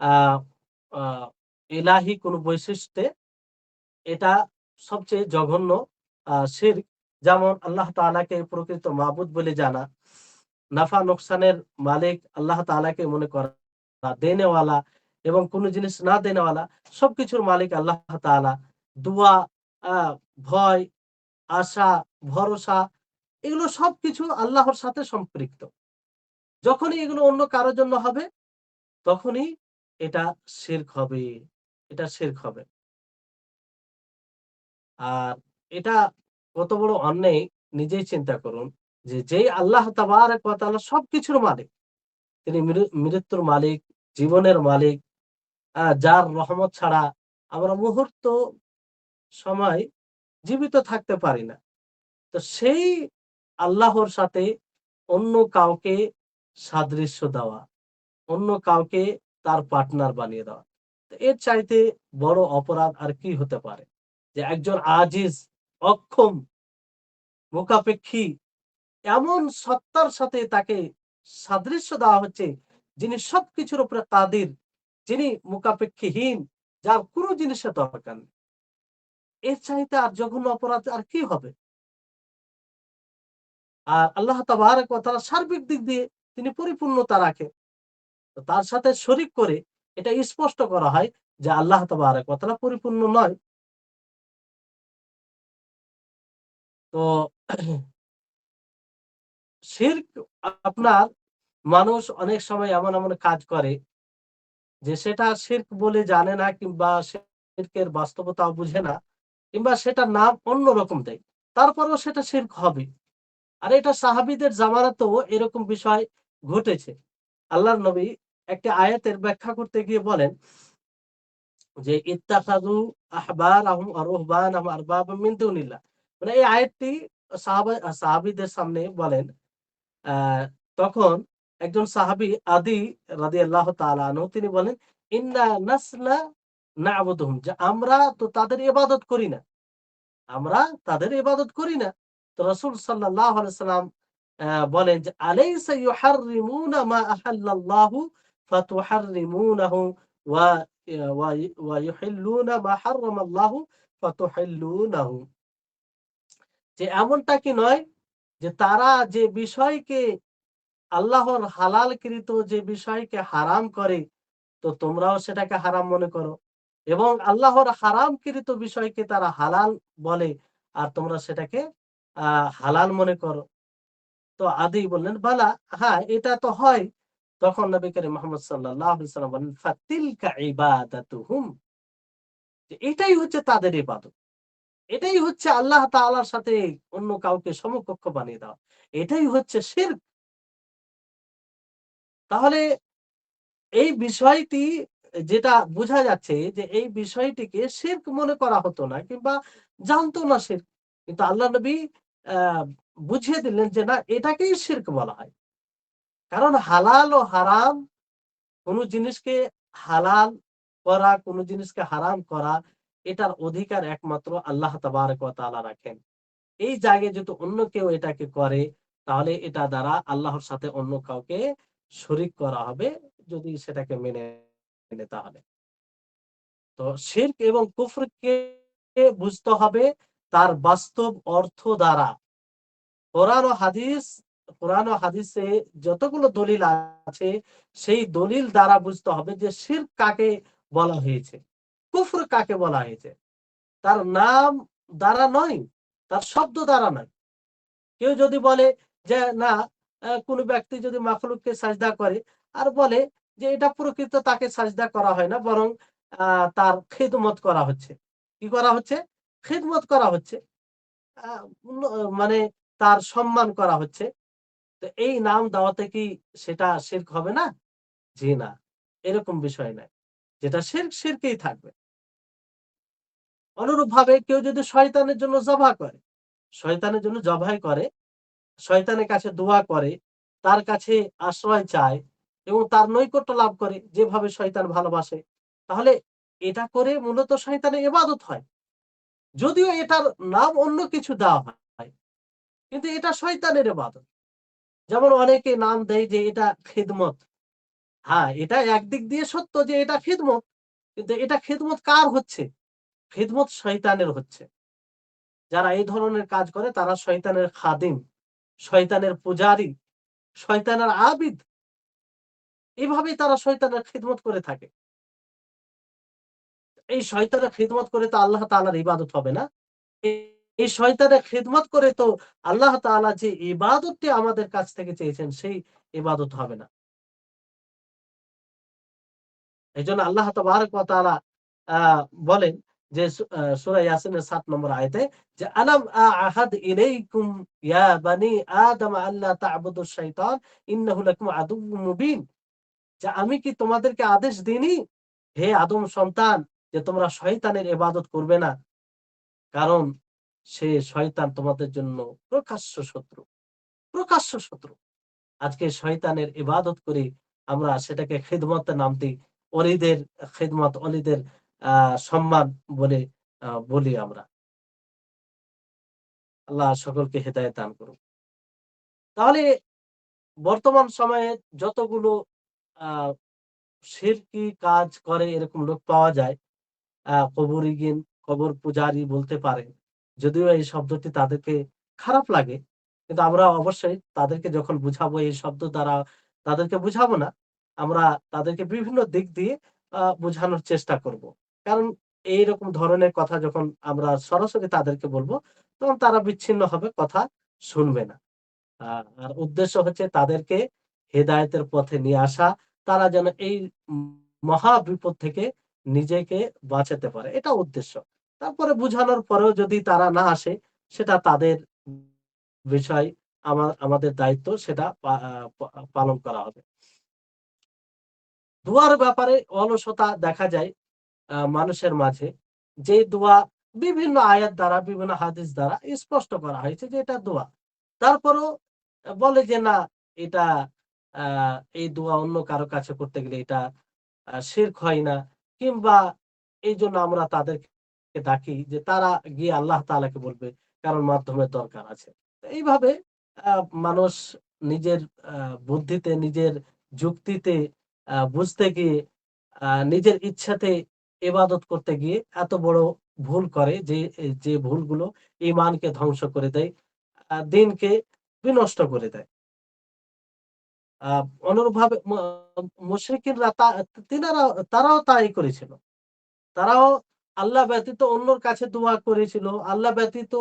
আ আ ইলাহি কোন বৈশিষ্ট্যে এটা সবচেয়ে জঘন্য শিরক। যেমন আল্লাহ তাআলাকে প্রকৃত মাবুদ বলে জানা, নাফা নোকসানের মালিক আল্লাহ তাআলাকে মনে করা, দেনেওয়ালা এবং কোন জিনিস না দেনেওয়ালা, সবকিছুর মালিক আল্লাহ তাআলা। দুয়া, আ ভয়, আশা, ভরসা এগুলো সবকিছু আল্লাহর সাথে সম্পৃক্ত। যখনই এগুলো অন্য কারো জন্য হবে, তখনই এটা শিরক হবে। এটা শিরক হবে। আর এটা কত বড় অন্যায় নিজেই চিন্তা করুন যে, যেই আল্লাহ তাবারাক ওয়া তাআলা সবকিছুর মালিক, তিনি মৃত্যুর মালিক, জীবনের মালিক, যার রহমত ছাড়া আমরা মুহূর্ত সময় জীবিত থাকতে পারি না। তো সেই আল্লাহর সাথে অন্য কাউকে সাদৃশ্য দেওয়া, অন্য কাউকে তার পার্টনার বানিয়ে দেওয়া। তো এর চাইতে বড় অপরাধ আর কি হতে পারে? যে একজন আজিজ, অক্ষম, মুখাপেক্ষী এমন সত্তার সাথে তাকে সাদৃশ্য দেওয়া হচ্ছে, যিনি সবকিছুর উপরে কাদির, যিনি মুখাপেক্ষীহীন, যার কোনো জিনিসের দরকার নেই। এর চাইতে আর জঘন্য অপরাধ আর কি হবে? আর আল্লাহ তাবারাক ওয়া তাআলা সার্বিক দিক দিয়ে তিনি পরিপূর্ণতা রাখেন। তো তার সাথে শরিক করে এটা স্পষ্ট করা হয় যে আল্লাহ তাবারাক ওয়া তাআলা পরিপূর্ণ নয়। তো শিরক আপনার মানুষ অনেক সময় এমন কাজ করে যে সেটা শিরক বলে জানে না কিংবা শিরকের বাস্তবতাও বুঝে না কিংবা সেটার নাম অন্যরকম দেয়। তারপরেও সেটা শিরক হবে। আর এটা সাহাবীদের জামানাতেও এরকম বিষয় ঘটেছে। আল্লাহর নবী একটি আয়াতের ব্যাখ্যা করতে গিয়ে বলেন যে ইত্তাখাযু আহবারাহুম ওয়া রুহবানাহুম আরবাবাম মিন দুনিল্লাহ। মানে এই আয়াতটি সাহাবীদের সামনে বলেন। আ তখন একজন সাহাবী আদি রাদিয়াল্লাহু তাআলা আনহু তিনি বলেন, "ইন্না নাসলা না'বুদুহুম" যে আমরা তো তাদের ইবাদত করি না। আমরা তাদের ইবাদত করি না। তো রাসূল সাল্লাল্লাহু আলাইহি সাল্লাম বলেন যে, "আলাইসা ইউহাররিমুনা মা আহাল্লাল্লাহু ফাতুহাররিমুনাহু ওয়া ওয়া ইউহিল্লুনা মা হাররামাল্লাহু ফাতুহিল্লুনাহু" যে এমনটা কি নয় যে তারা যে বিষয়কে আল্লাহর হালালকৃত যে বিষয়কে হারাম করে তো তোমরাও সেটাকে হারাম মনে করো এবং আল্লাহর হারামকৃত বিষয়কে তারা হালাল বলে আর তোমরা সেটাকে হালাল মনে করো। তো আদি বললেন বালা, হ্যাঁ এটা তো হয়। তখন নবী করিম মুহাম্মদ সাল্লাল্লাহু আলাইহি ওয়াসাল্লাম বলেন ফাতিলকা ইবাদাতুহুম যে এটাই হচ্ছে তাদের ইবাদত। এটাই হচ্ছে আল্লাহ তাআলার সাথে অন্য কাউকে সমকক্ষ বানিয়ে দেওয়া। এটাই হচ্ছে শিরক। তাহলে এই বিষয়টি যেটা বোঝা যাচ্ছে যে এই বিষয়টিকে শিরক মনে করা হতো না কিংবা জানতো না শিরক। কিন্তু আল্লাহ নবী আ বুঝিয়ে দিলেন যে না এটাকেই শিরক বলা হয়। কারণ হালাল ও হারাম কোন জিনিসকে হালাল করা, কোন জিনিসকে হারাম করা এটার অধিকার একমাত্র আল্লাহ তাবারাক ওয়া তাআলা রাখেন। এই জায়গায় যদি অন্য কেউ এটাকে করে তাহলে এটা দ্বারা আল্লাহর সাথে অন্য কাউকে শরিক করা হবে যদি সেটাকে মেনে নেয় তাহলে। তো শিরক এবং কুফরকে বুঝতে হবে তার বাস্তব অর্থ দ্বারা। কোরআন ও হাদিস কোরআন ও হাদিসে যতগুলো দলিল আছে সেই দলিল দ্বারা বুঝতে হবে যে শিরক কাকে বলা হয়েছে, কুফর কাকে বলা হয়েছে। তার নাম দ্বারা নয়, তার শব্দ দ্বারা নয়। কেউ যদি বলে যে না, কোনো ব্যক্তি যদি মাখলুককে সাজদা করে আর বলে যে এটা প্রকৃত তাকে সাজদা করা হয় না, বরং তার খিদমত করা হচ্ছে। কি করা হচ্ছে? খিদমত করা হচ্ছে। আ উন্ন মানে তার সম্মান করা হচ্ছে। তো এই নাম দেওয়াতে কি সেটা শিরক হবে না? জি না। এরকম বিষয় নয়। যেটা শিরক, শিরকেই থাকবে। অনুরূপভাবে কেউ যদি শয়তানের জন্য জবাহ করে, শয়তানের জন্য জবাই করে, শয়তানের কাছে দোয়া করে, তার কাছে আশ্রয় চায় এবং তার নৈকট্য লাভ করে যেভাবে শয়তান ভালোবাসে, তাহলে এটা করে মূলত শয়তানের ইবাদত হয়। যদিও এটার নাম অন্য কিছু দেওয়া হয়, কিন্তু এটা শয়তানের ইবাদত। যেমন অনেকে নাম দেয় যে এটা খিদমত। হ্যাঁ, এটা একদিক দিয়ে সত্য যে এটা খিদমত। কিন্তু এটা খিদমত কার হচ্ছে? খিদমত শয়তানের হচ্ছে। যারা এই ধরনের কাজ করে তারা শয়তানের খাদিম, শয়তানের পূজারী, শয়তানের আবিদ। এভাবেই তারা শয়তানের খিদমত করে থাকে। এই শয়তানের খিদমত করে তো আল্লাহ তাআলার ইবাদত হবে না। এই এই শয়তানের খিদমত করে তো আল্লাহ তাআলা যে ইবাদতটি আমাদের কাছ থেকে চেয়েছেন সেই ইবাদত হবে না। এজন্য আল্লাহ তাবারাক ওয়া তাআলা আ বলেন যে সূরা ইয়াসিনের ৭ নম্বর আয়াতে যে আলাম আহাদ ইলাইকুম ইয়া বানি আদম আল্লা তা'বুদুশ শাইতান ইন্নাহু লাকুম আদুউম মুবিন। যে আমি কি তোমাদেরকে আদেশ দিইনি হে আদম সন্তান যে তোমরা শয়তানের ইবাদত করবে না, কারণ সে শয়তান তোমাদের জন্য প্রকাশ্য শত্রু, প্রকাশ্য শত্রু। আজকে শয়তানের ইবাদত করি আমরা, সেটাকে খিদমতে নাম দিই। অলিদের খিদমত, অলিদের সম্মান বলে বলি আমরা। আল্লাহ সকলকে হেদায়েত দান করুন। তাহলে বর্তমান সময়ে যতগুলো আ শিরকি কাজ করে এরকম লোক পাওয়া যায়, কবরীগিন, কবর পূজারী বলতে পারেন। যদিও এই শব্দটি তাদেরকে খারাপ লাগে, কিন্তু আমরা অবশ্যই তাদেরকে যখন বুঝাবো এই শব্দ দ্বারা তাদেরকে বুঝাবো না। আমরা তাদেরকে বিভিন্ন দিক দিয়ে বুঝানোর চেষ্টা করব। কারণ এইরকম ধরনের কথা যখন আমরা সরাসরি তাদেরকে বলব, তখন তারা বিচ্ছিন্ন হবে, কথা শুনবে না। আ আর উদ্দেশ্য হচ্ছে তাদেরকে হেদায়েতের পথে নিয়ে আসা। তারা যেন এই উম মহা বিপদ থেকে নিজেকে বাঁচাতে পারে। এটা উদ্দেশ্য। তারপরে বুঝানোর পরেও যদি তারা না আসে, সেটা তাদের বিষয়। আমাদের দায়িত্ব সেটা পা আ প পালন করা হবে। দোয়ার ব্যাপারে অলসতা দেখা যায় মানুষের মাঝে। যে দোয়া বিভিন্ন আয়াত দ্বারা, বিভিন্ন হাদিস দ্বারা স্পষ্ট করা হয়েছে যে এটা দোয়া। তারপরেও বলে যে না, এটা আ এই দোয়া অন্য কারো কাছে করতে গেলে এটা শিরক হয় না, কিংবা এইজন্য আমরা তাদেরকে ডাকি যে তারা গিয়ে আল্লাহ তাআলাকে বলবে, কারণ মাধ্যমের দরকার আছে। তো এইভাবে আ মানুষ নিজের আ বুদ্ধিতে, নিজের যুক্তিতে বুঝতে গিয়ে নিজের ইচ্ছাতে ইবাদত করতে গিয়ে এত বড় ভুল করে যে ভুলগুলো ঈমানকে ধ্বংস করে দেয়, দিনকে বিনষ্ট করে দেয়। আ অনুরূপভাবে মুশরিকিনরা তারাও তাই করেছিল। তারাও আল্লাহ ব্যতীত অন্যর কাছে দোয়া করেছিল। আল্লাহ ব্যতীত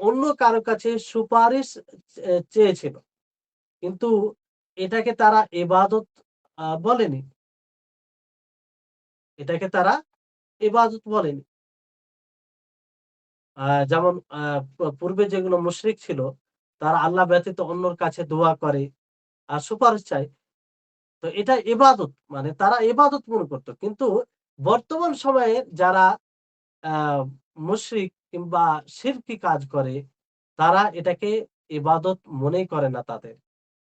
অন্য কারো কাছে সুপারিশ চেয়েছিল। কিন্তু এটাকে তারা ইবাদত বলেনি। এটাকে তারা ইবাদত বলেনি। যেমন পূর্বে যেগুলো মুশরিক ছিল, তারা আল্লাহ ব্যতীত অন্যর কাছে দোয়া করে আর সুপারিশ চায়। তো এটা ইবাদত, মানে তারা ইবাদত মনে করত। কিন্তু বর্তমান সময়ে যারা আ মুশরিক কিংবা শিরকি কাজ করে, তারা এটাকে ইবাদত মনেই করে না তাদের।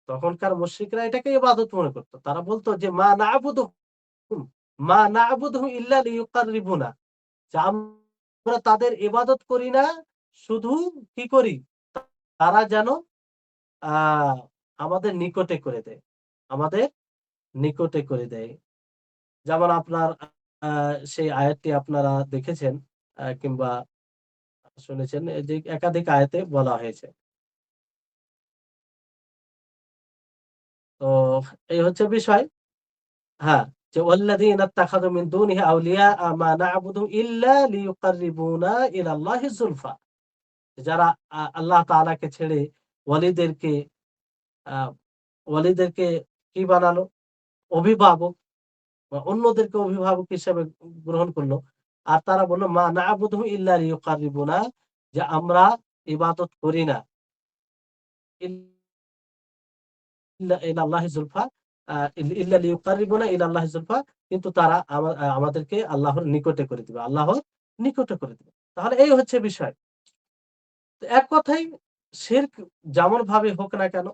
তখনকার মুশরিকরা এটাকে ইবাদত মনে করত। তারা বলত যে মা না'বুদুহুম ইল্লা লিয়ুকাররিবুনা, যে আমরা তাদের ইবাদত করি না, শুধু কি করি? তারা যেন আ আমাদের নিকটে করে দেয়। আমাদের নিকটে করে দেয়। যেমন আপনার আ সেই আয়াতটি আপনারা দেখেছেন কিংবা শুনেছেন, যে একাধিক আয়াতে বলা হয়েছে। তো এই হচ্ছে বিষয়। হ্যাঁ। যে ওয়াল্লাযীনা ইত্তাখাযু মিন দুনিহি আউলিয়া মা না'বুদু ইল্লা লিয়ুকাররিবুনা ইলাল্লাহি যুলফা। যারা আল্লাহ তাআলাকে ছেড়ে ওয়ালিদেরকে আ ওয়ালিদেরকে কি বানালো? অভিভাবক বা অন্যদেরকে অভিভাবক হিসেবে গ্রহণ করলো। আর তারা বলল মা না'বুদুহু ইল্লা লিয়ুকাররিবুনা, যে আমরা ইবাদত করি না ইল্লা ইলাল্লাহি যুলফা, ইল্লা লিয়ুকাররিবুনা ইলাল্লাহি যুলফা, কিন্তু তারা আমাদেরকে আল্লাহর নিকটে করে দিবে। আল্লাহর নিকটে করে দিবে। তাহলে এই হচ্ছে বিষয়। তো এক কথায় শিরক যেমন ভাবে হোক না কেন,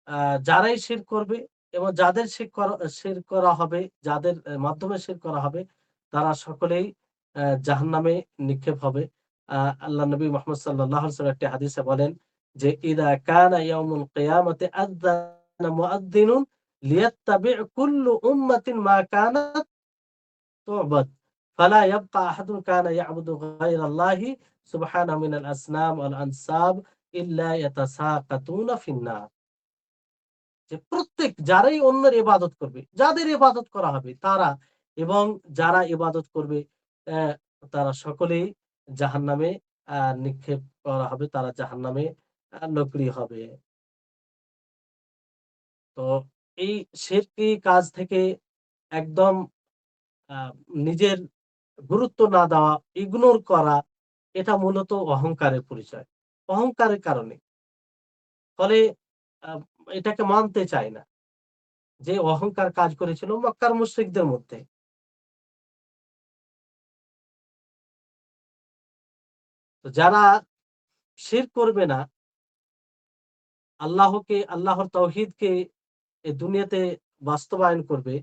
আ যারাই শিরক করবে এবং যাদের শিরক করা হবে, যাদের মাধ্যমে শিরক করা হবে, তারা সকলেই জাহান্নামে নিক্ষেপ হবে। আ আল্লাহ নবী মুহাম্মদ সাল্লাল্লাহু আলাইহি ওয়াসাল্লাম একটি হাদিসে বলেন যে, "ইযা কানা ইয়াউমুল কিয়ামাতি আযানা মুআদ্দিনুন লিয়াত্তাবি' কুল্লু উম্মাতিন মা কানাত তু'বাদ ফালা ইয়াবকা আহাদুন কানা ইয়া'বুদু গায়রাল্লাহি সুবহানাহু মিনাল আসনাম ওয়াল আনসাব ইল্লা ইয়াতাসাকাতুনা ফিন-নার।" যে প্রত্যেক যারাই অন্যের ইবাদত করবে, যাদের ইবাদত করা হবে তারা, এবং যারা ইবাদত করবে অ্যা তারা সকলেই জাহান্নামে নিক্ষেপ করা হবে। তারা জাহান্নামে নকরি হবে। তো এই শিরকি কাজ থেকে একদম আ নিজের গুরুত্ব না দেওয়া, ইগনোর করা, এটা মূলত অহংকারের পরিচয়। অহংকারের কারণে। ফলে আ এটাকে মানতে চায় না। যে অহংকার কাজ করেছিল মক্কার মুশরিকদের মধ্যে। তো যারা শিরক করবে না, আল্লাহর তাওহীদকে এ দুনিয়াতে বাস্তবায়ন করবে,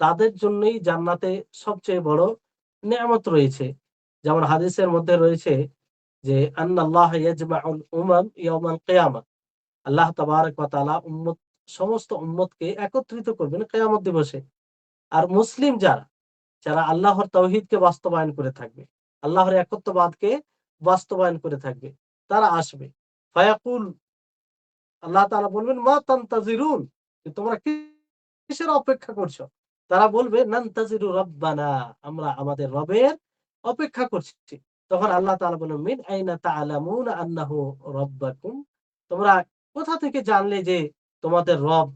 তাদের জন্যই জান্নাতে সবচেয়ে বড় নেয়ামত রয়েছে। যেমন হাদিসের মধ্যে রয়েছে যে, আন্নাল্লাহ ইয়াজমাউল উমাম ইয়াউমাল কিয়ামা। আল্লাহ তাবারাক ওয়া তাআলা সমস্ত উম্মতকে একত্রিত করবেন কিয়ামত দিবসে। আর মুসলিম যারা আল্লাহর তাওহীদকে বাস্তবায়ন করে থাকবে, আল্লাহর একত্ববাদকে বাস্তবায়ন করে থাকবে, তারা আসবে। ফায়াকুল, আল্লাহ তাআলা বলবেন, মা তানতাজিরুন, যে তোমরা কিসের অপেক্ষা করছো? তারা বলবে, নানতাজিরু রাব্বানা, আমরা আমাদের রবের অপেক্ষা করছি। তখন আল্লাহ তাআলা বলবেন, মিন আইনা তা'লামুনা আন্নাহু রাব্বাকুম, তোমরা কোথা থেকে জানলে যে তোমাদের রব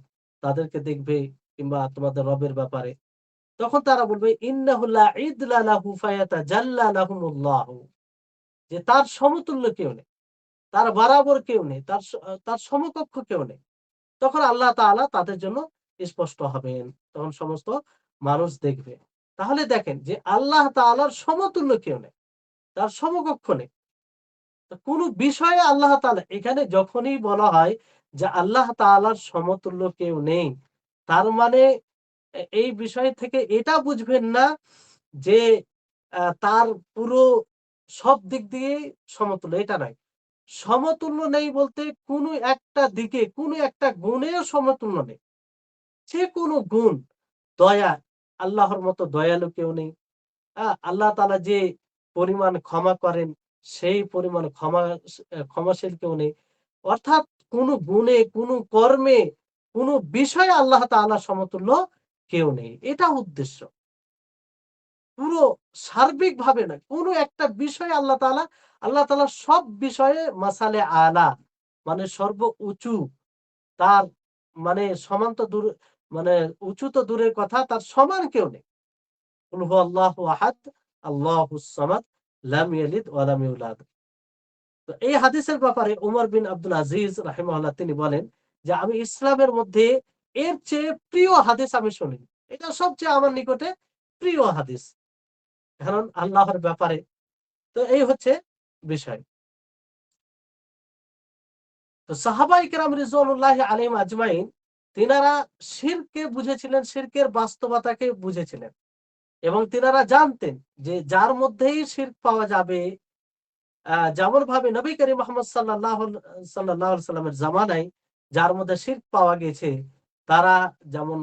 তাদেরকে দেখবে কিংবা তোমাদের রবের ব্যাপারে? তখন তারা বলবে, ইন্নাহু লা ইদলা লাহু ফায়াতাজাল্লা লাহুমুল্লাহু, যে তার সমতুল্য কেউ নেই, তার বরাবর কেউ নেই, তার সমকক্ষ কেউ নেই। তখন আল্লাহ তাআলা তাদের জন্য স্পষ্ট হবেন। তখন সমস্ত মানুষ দেখবে। তাহলে দেখেন যে আল্লাহ তাআলার সমতুল্য কেউ নেই, তার সমকক্ষ নেই। তো কোন বিষয়ে আল্লাহ তাআলা, এখানে যখনই বলা হয় যে আল্লাহ তাআলার সমতুল্য কেউ নেই, তার মানে এই বিষয় থেকে এটা বুঝবেন না যে তার পুরো সব দিক দিয়েই সমতুল্য, এটা নয়। সমতুল্য নেই বলতে কোনো একটা দিকে, কোনো একটা গুণেও সমতুল্য নেই। যেকোনো গুণ, দয়া, আল্লাহর মতো দয়ালু কেউ নেই। আল্লাহ তাআলা যে পরিমাণ ক্ষমা করেন, সেই পরিমাণ ক্ষমাশীল কেউ নেই। অর্থাৎ কোনো গুণে, কোনো কর্মে, কোনো বিষয়ে আল্লাহ তাআলার সমতুল্য কেউ নেই। এটা উদ্দেশ্য। পুরো সার্বিকভাবে নয়। কোন একটা বিষয়ে আল্লাহ তাআলা সব বিষয়ে মাসালে আলা, মানে সর্ব উঁচু। তার মানে সমান তো দূর, মানে উঁচু তো দূরের কথা, তার সমান কেউ নেই। কুল হুয়াল্লাহু আহাদ, আল্লাহুস সামাদ, লাম ইয়ালিদ ওয়া লাম ইউলাদ। তো এই হাদিসের ব্যাপারে উমর বিন আব্দুল আজিজ রাহিমাহুল্লাহ তিনি বলেন যে, আমি ইসলামের মধ্যে এর চেয়ে প্রিয় হাদিস আমি শুনিনি। এটা সবচেয়ে আমার নিকটে প্রিয় হাদিস। কারণ আল্লাহর ব্যাপারে। তো এই হচ্ছে বিষয়। তো সাহাবায়ে কেরাম রিজওয়ানুল্লাহি আলাইহিম আজমাইন, তিনারা শিরককে বুঝেছিলেন, শিরকের বাস্তবতাকে বুঝেছিলেন এবং তিনারা জানতেন যে যার মধ্যেই শিরক পাওয়া যাবে, যেমনভাবে নবী করিম মুহাম্মদ সাল্লাল্লাহু আলাইহি সাল্লামের জামানায় যার মধ্যে শিরক পাওয়া গেছে, তারা যেমন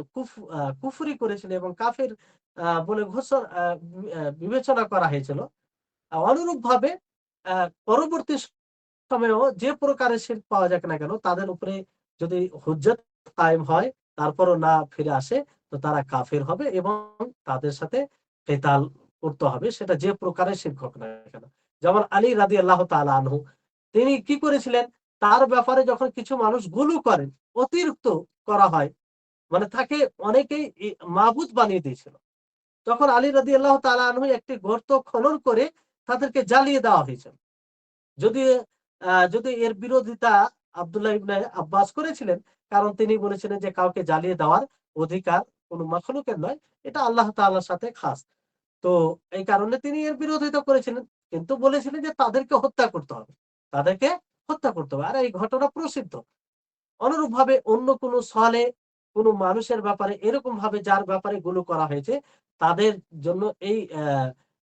কুফরি করেছিল এবং কাফির বলে বিবেচনা করা হয়েছিল। অনুরূপভাবে আ পরবর্তী সময়েও যে প্রকারের শিরক পাওয়া যাক না কেন, তাদের উপরে যদি হুজ্জত কায়েম হয়, তারপরও না ফিরে আসে, তো তারা কাফের হবে এবং তাদের সাথে কেতাল করতে হবে, সেটা যে প্রকারের শিরক হোক না কেন। যেমন আলী রাদিয়াল্লাহু তাআলা আনহু, তিনি কি করেছিলেন, তার ব্যাপারে যখন কিছু মানুষ গুলু করেন, অতিরিক্ত করা হয়, মানে তাকে অনেকেই মাবুদ বানিয়ে দিয়েছিল। তখন আলী রাদিয়াল্লাহু তাআলা আনহু একটি গর্ত খনন করে তাদেরকে জ্বালিয়ে দেওয়া হয়েছিল। যদি যদি এর বিরোধিতা আব্দুল্লাহ ইবনে আব্বাস করেছিলেন, কারণ তিনি বলেছিলেন যে কাউকে জ্বালিয়ে দেওয়ার অধিকার কোন মাখলুকের নয়, এটা আল্লাহ তাআলার সাথে খাস। তো এই কারণে তিনি এর বিরোধিতা করেছিলেন, কিন্তু বলেছিলেন যে তাদেরকে হত্যা করতে হবে, তাদেরকে হত্যা করতে হবে। আর এই ঘটনা প্রসিদ্ধ। অনুরূপভাবে অন্য কোন সালে কোন মানুষের ব্যাপারে এরকম ভাবে যার ব্যাপারে গুলো করা হয়েছে, তাদের জন্য এই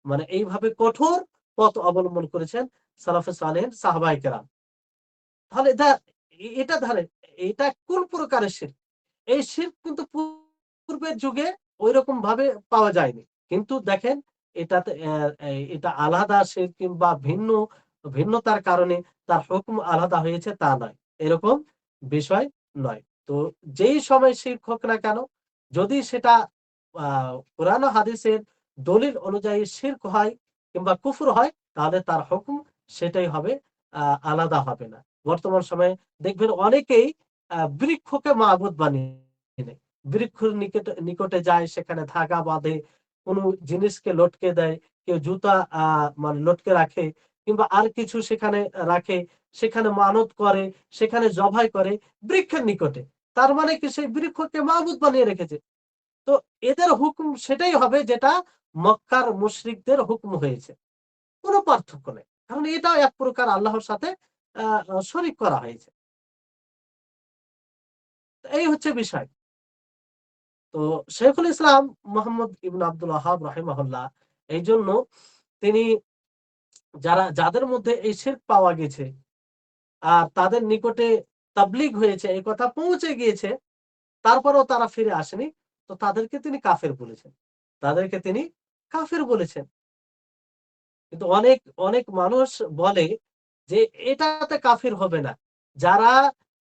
মানে এইভাবে কঠোর পথ অবলম্বন করেছেন সালাফে সালেহিন সাহাবায়ে কেরাম। তাহলে এটা ধরেন, এটা কোন প্রকারের শিরক? এই শিরক কিন্তু পূর্বের যুগে ঐরকম ভাবে পাওয়া যায়নি। কিন্তু দেখেন, এটাতে এটা আলাদা শিরক কিংবা ভিন্নতার কারণে তার হুকুম আলাদা হয়েছে তা নয়। এরকম বিষয় নয়। তো যেই সময় শিরক হোক না কেন, যদি সেটা আ কোরআন ও হাদিসের দলিল অনুযায়ী শিরক হয় কিংবা কুফর হয়, তাহলে তার হুকুম সেটাই হবে, আ আলাদা হবে না। বর্তমান সময়ে দেখবেন অনেকেই বৃক্ষকে মাবুদ বানিয়ে নেয়। বৃক্ষের নিকটে যায়, সেখানে ধাগা বাঁধে, কোন জিনিসকে লটকে দেয়, কেউ জুতা মানে লটকে রাখে কিংবা আর কিছু সেখানে রাখে, সেখানে মানত করে, সেখানে জবাই করে বৃক্ষের নিকটে। তার মানে কি সেই বৃক্ষকে মাবুদ বানিয়ে রেখেছে। তো এদের হুকুম সেটাই হবে যেটা মক্কার মুশরিকদের হুকুম হয়েছে। কোন পার্থক্য নেই। কারণ এটাও এক প্রকার আল্লাহর সাথে আ আ শরিক করা হয়েছে। এই হচ্ছে বিষয়। তো শেখুল ইসলাম মোহাম্মদ ইবনে আব্দুল ওয়াহাব রাহিমাহুল্লাহ এইজন্য তিনি যাদের মধ্যে এই শিরক পাওয়া গেছে আর তাদের নিকটে তাবলীগ হয়েছে, এই কথা পৌঁছে গিয়েছে, তারপরেও তারা ফিরে আসেনি, তো তাদেরকে তিনি কাফের বলেছেন। তাদেরকে তিনি কাফের বলেছেন। কিন্তু অনেক, অনেক মানুষ বলে যে এটাতে কাফির হবে না। যারা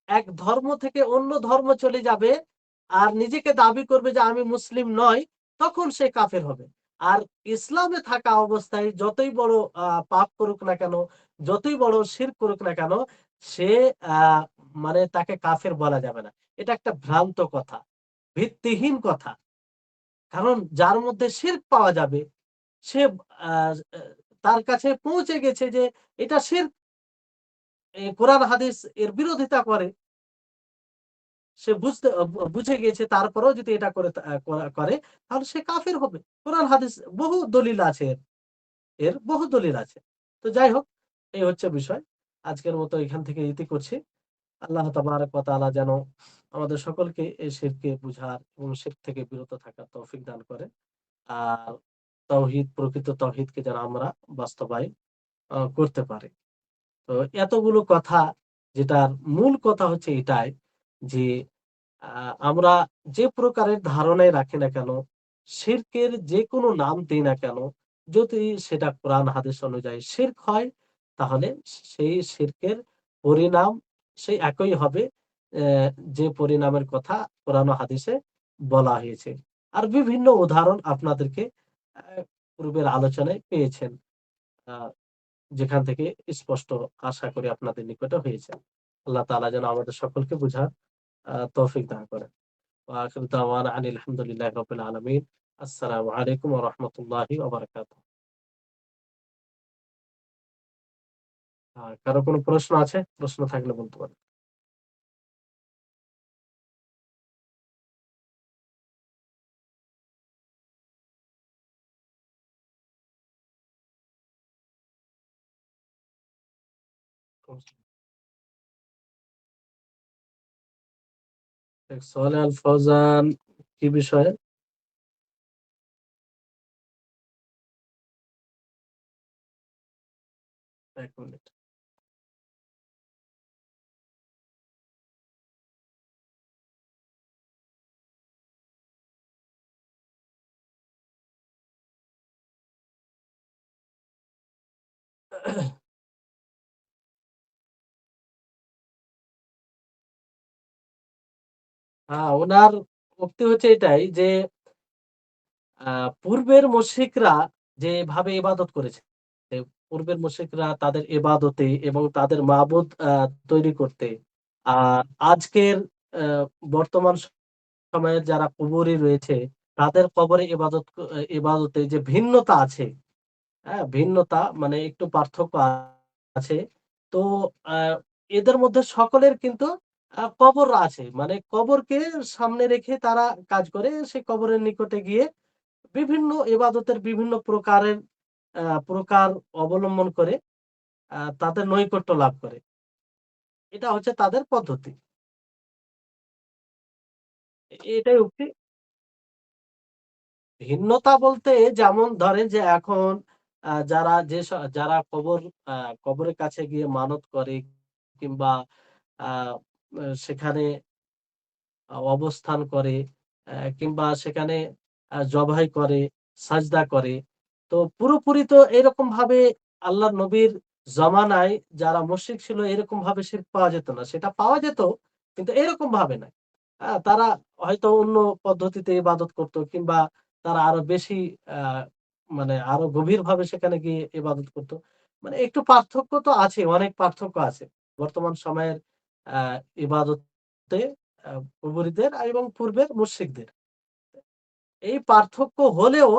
এক ধর্ম থেকে অন্য ধর্ম চলে যাবে আর নিজেকে দাবি করবে যে আমি মুসলিম নই, তখন সে কাফের হবে। আর ইসলামে থাকা অবস্থায় যতই বড় পাপ করুক না কেন, যতই বড় শিরক করুক না কেন, সে আ মানে তাকে কাফের বলা যাবে না। এটা একটা ভ্রান্ত কথা, ভিত্তিহীন কথা। কারণ যার মধ্যে শিরক পাওয়া যাবে, সে আ আ তার কাছে পৌঁছে গেছে যে এটা শিরক, কোরআন হাদিস এর বিরোধিতা করে। সে বুঝে গিয়েছে, তারপরেও যদি এটা করে করে, তাহলে সে কাফের হবে। কোরআন হাদিস বহু দলিল আছে এর বহু দলিল আছে। তো যাই হোক, এই হচ্ছে বিষয়। আজকের মতো এখান থেকে ইতি করছি। আল্লাহ তাবারাক ওয়া তাআলা যেন আমাদের সকলকে এই শিরকে বুঝার এবং শিরক থেকে বিরত থাকার তৌফিক দান করেন। আর প্রকৃত তাওহীদকে যেন আমরা বাস্তবায়ন করতে পারি। তো এতগুলো কথা, যেটার মূল কথা হচ্ছে এটাই যে আমরা যে প্রকারের ধারণাই রাখি না কেন, শিরকের যেকোনো নাম দেই না কেন, যদি সেটা কোরআন হাদিস অনুযায়ী শিরক হয়, তাহলে সেই শিরকের পরিণাম সেই একই হবে, যে পরিণামের কথা কোরআন ও হাদিসে বলা হয়েছে। আর বিভিন্ন উদাহরণ আপনাদেরকে পূর্বের আলোচনায় পেয়েছেন। আ যেখান থেকে স্পষ্ট আশা করি আপনাদের নিকটে হয়েছে। আল্লাহ তাআলা যেন আমাদের সকলকে বুঝার তৌফিক দান করেন। ওয়া আখিরু দাওয়ানা আনিল হামদুলিল্লাহি রাব্বিল আলামিন। আসসালামু আলাইকুম ওয়া রাহমাতুল্লাহি ওয়া বারাকাতুহু। কারো কোনো প্রশ্ন আছে? প্রশ্ন থাকলে বলতে পারেন। শেখ সালেহ আল ফৌজান কি বিষয়ে? ১ মিনিট। উনার উক্তি হচ্ছে এটাই যে আ পূর্বের মুশরিকরা যেভাবে ইবাদত করেছে, এ পূর্বের মুশরিকরা তাদের ইবাদতে এবং তাদের মাবুদ তৈরি করতে, আর আজকের আ বর্তমান সময়ের যারা কুবুরি রয়েছে, তাদের কবরে ইবাদতে যে ভিন্নতা আছে, হ্যাঁ? ভিন্নতা মানে একটু পার্থক্য আছে। তো আ এদের মধ্যে সকলের কিন্তু কবর আছে। মানে কবরকে সামনে রেখে তারা কাজ করে। সেই কবরের নিকটে গিয়ে বিভিন্ন ইবাদতের বিভিন্ন প্রকার অবলম্বন করে তাদের নৈকট্য লাভ করে। এটা হচ্ছে তাদের পদ্ধতি। এটাই উক্তি। ভিন্নতা বলতে যেমন ধরেন যে এখন যারা যারা আ কবরের কাছে গিয়ে মানত করে কিংবা আ সেখানে অবস্থান করে কিংবা সেখানে জবাই করে, সাজদা করে। তো পুরোপুরি তো এরকমভাবে আল্লাহর নবীর জমানায় যারা মুশরিক ছিল এরকমভাবে শিরক পাওয়া যেত না। সেটা পাওয়া যেত কিন্তু এরকমভাবে না। তারা হয়তো অন্য পদ্ধতিতে ইবাদত করত কিংবা তারা আরো বেশি আ মানে আরো গভীরভাবে সেখানে গিয়ে ইবাদত করত। মানে একটু পার্থক্য তো আছে, অনেক পার্থক্য আছে। বর্তমান সময়ের আ ইবাদতে কুবুরিদের এবং পূর্বের মুশরিকদের। এই পার্থক্য হলেও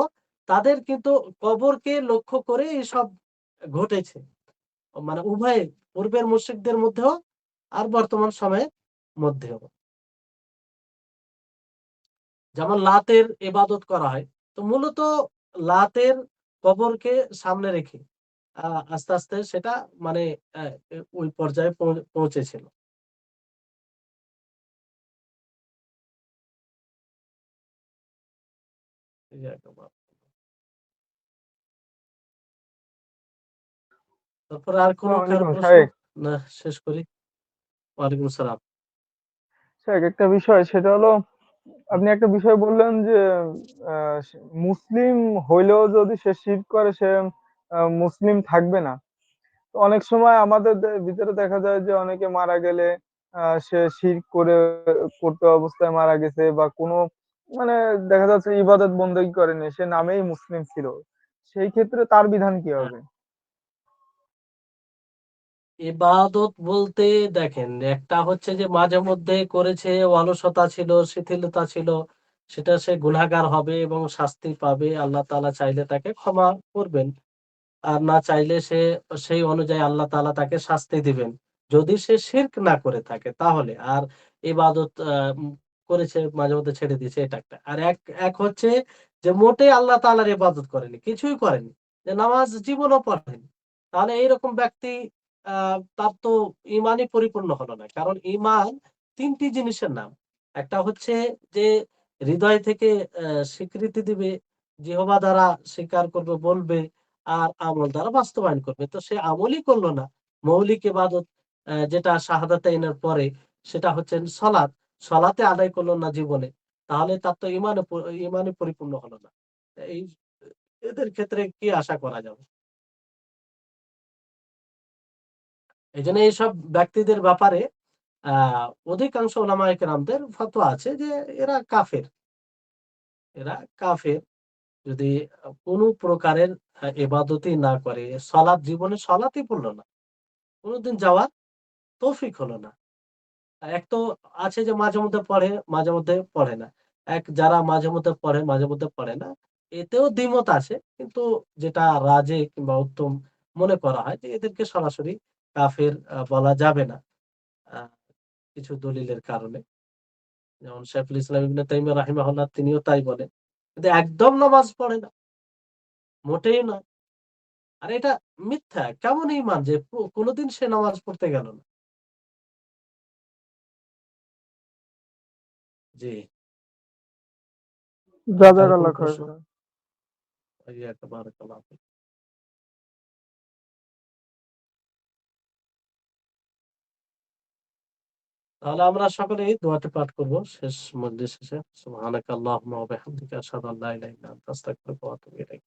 তাদের কিন্তু কবরকে লক্ষ্য করে এসব ঘটেছে। মানে উভয়ে পূর্বের মুশরিকদের মধ্যেও আর বর্তমান সময়ের মধ্যেও। যেমন লাতের ইবাদত করা হয়। তো মূলত লাতের কবরকে সামনে রেখে আ আস্তে, আস্তে সেটা মানে অ্যা ওই পর্যায়ে পৌঁছেছিল। এই যে একটা ব্যাপার। তারপরে আর কোন আসসালামু কারো আলাইকুম প্রশ্ন? শাহেখ। না শেষ করি? ওয়ালাইকুম আসসালাম। শাহেখ একটা বিষয় সেটা হলো আপনি একটা বিষয় বললেন যে আ মুসলিম হইলেও যদি সে শিরক করে সে মুসলিম থাকবে না। তো অনেক সময় আমাদের ভিতরে দেখা যায় যে অনেকে মারা গেলে সে শিরক করতে অবস্থায় মারা গেছে বা কোনো মানে দেখা যাচ্ছে ইবাদত বন্দেগী করেনি। সে নামেই মুসলিম ছিল। সেই ক্ষেত্রে তার বিধান কি হ্যাঁ। হবে? ইবাদত বলতে দেখেন, একটা হচ্ছে যে মাঝে মধ্যে করেছে, অলসতা ছিল, শিথিলতা ছিল, সেটা সে গুনাহগার হবে এবং শাস্তি পাবে। আল্লাহ তাআলা চাইলে তাকে ক্ষমা করবেন। আর না চাইলে সে সেই অনুযায়ী আল্লাহ তাআলা তাকে শাস্তি দিবেন। যদি সে শিরক না করে থাকে তাহলে। আর ইবাদত করেছে মাঝে মধ্যে ছেড়ে দিয়েছে, এটা একটা। আর এক হচ্ছে যে মোটেই আল্লাহ তাআলার ইবাদত করেনি, কিছুই করেনি। যে নামাজ জীবনেও পড়েনি। তাহলে এইরকম ব্যক্তি আ তার তো ঈমানই পরিপূর্ণ হলো না। কারণ ঈমান ৩ টি জিনিসের নাম। একটা হচ্ছে যে হৃদয় থেকে স্বীকৃতি দিবে, জিহ্বা দ্বারা স্বীকার করবে, বলবে, আর আমল দ্বারা বাস্তবায়ন করবে। তো সে আমলই করল না। মৌলিক ইবাদত যেটা শাহাদাতাইনের পরে সেটা হচ্ছে সলাত। সলাতে আদায় করল না জীবনে। তাহলে তার তো ঈমানই পরিপূর্ণ হলো না। এই এদের ক্ষেত্রে কি আশা করা যাবে? এজন্য এইসব ব্যক্তিদের ব্যাপারে আ অধিকাংশ ওলামায়ে কেরামদের ফতোয়া আছে যে এরা কাফের। এরা কাফের। যদি কোন প্রকারের ইবাদতই না করে, জীবনে সলাতই পড়ল না। কোনদিন যাওয়ার তৌফিক হলো না। এক তো আছে যে মাঝেমধ্যে পড়ে, মাঝেমধ্যে পড়ে না। যারা মাঝেমধ্যে পড়ে, মাঝেমধ্যে পড়ে না। এতেও দ্বিমত আছে। কিন্তু যেটা রাজে কিংবা উত্তম মনে করা হয় যে এদেরকে সরাসরি কাফের বলা যাবে না। আ কিছু দলিলের কারণে। যেমন শাইখুল ইসলাম ইবনে তাইমিয়া রাহিমাহুল্লাহ তিনিও তাই বলেন। কিন্তু একদম নামাজ পড়ে না। মোটেই নয়। আর এটা মিথ্যা। কেমন ঈমান যে কোনদিন সে নামাজ পড়তে গেল না। জি। কারো কোনো জাযাকাল্লাহ প্রশ্ন? খাইরান। ইয়াকা বারাকাল্লাহু ফিক। তাহলে আমরা সকলেই দোয়াটি পাঠ করব শেষ মজলিস শেষে। সুবহানাকাল্লাহুম্মা ওয়া বিহামদিকা আশহাদু আল্লা ইলাহা ইল্লা আনতা আস্তাগফিরুকা ওয়া আতুবু ইলাইক।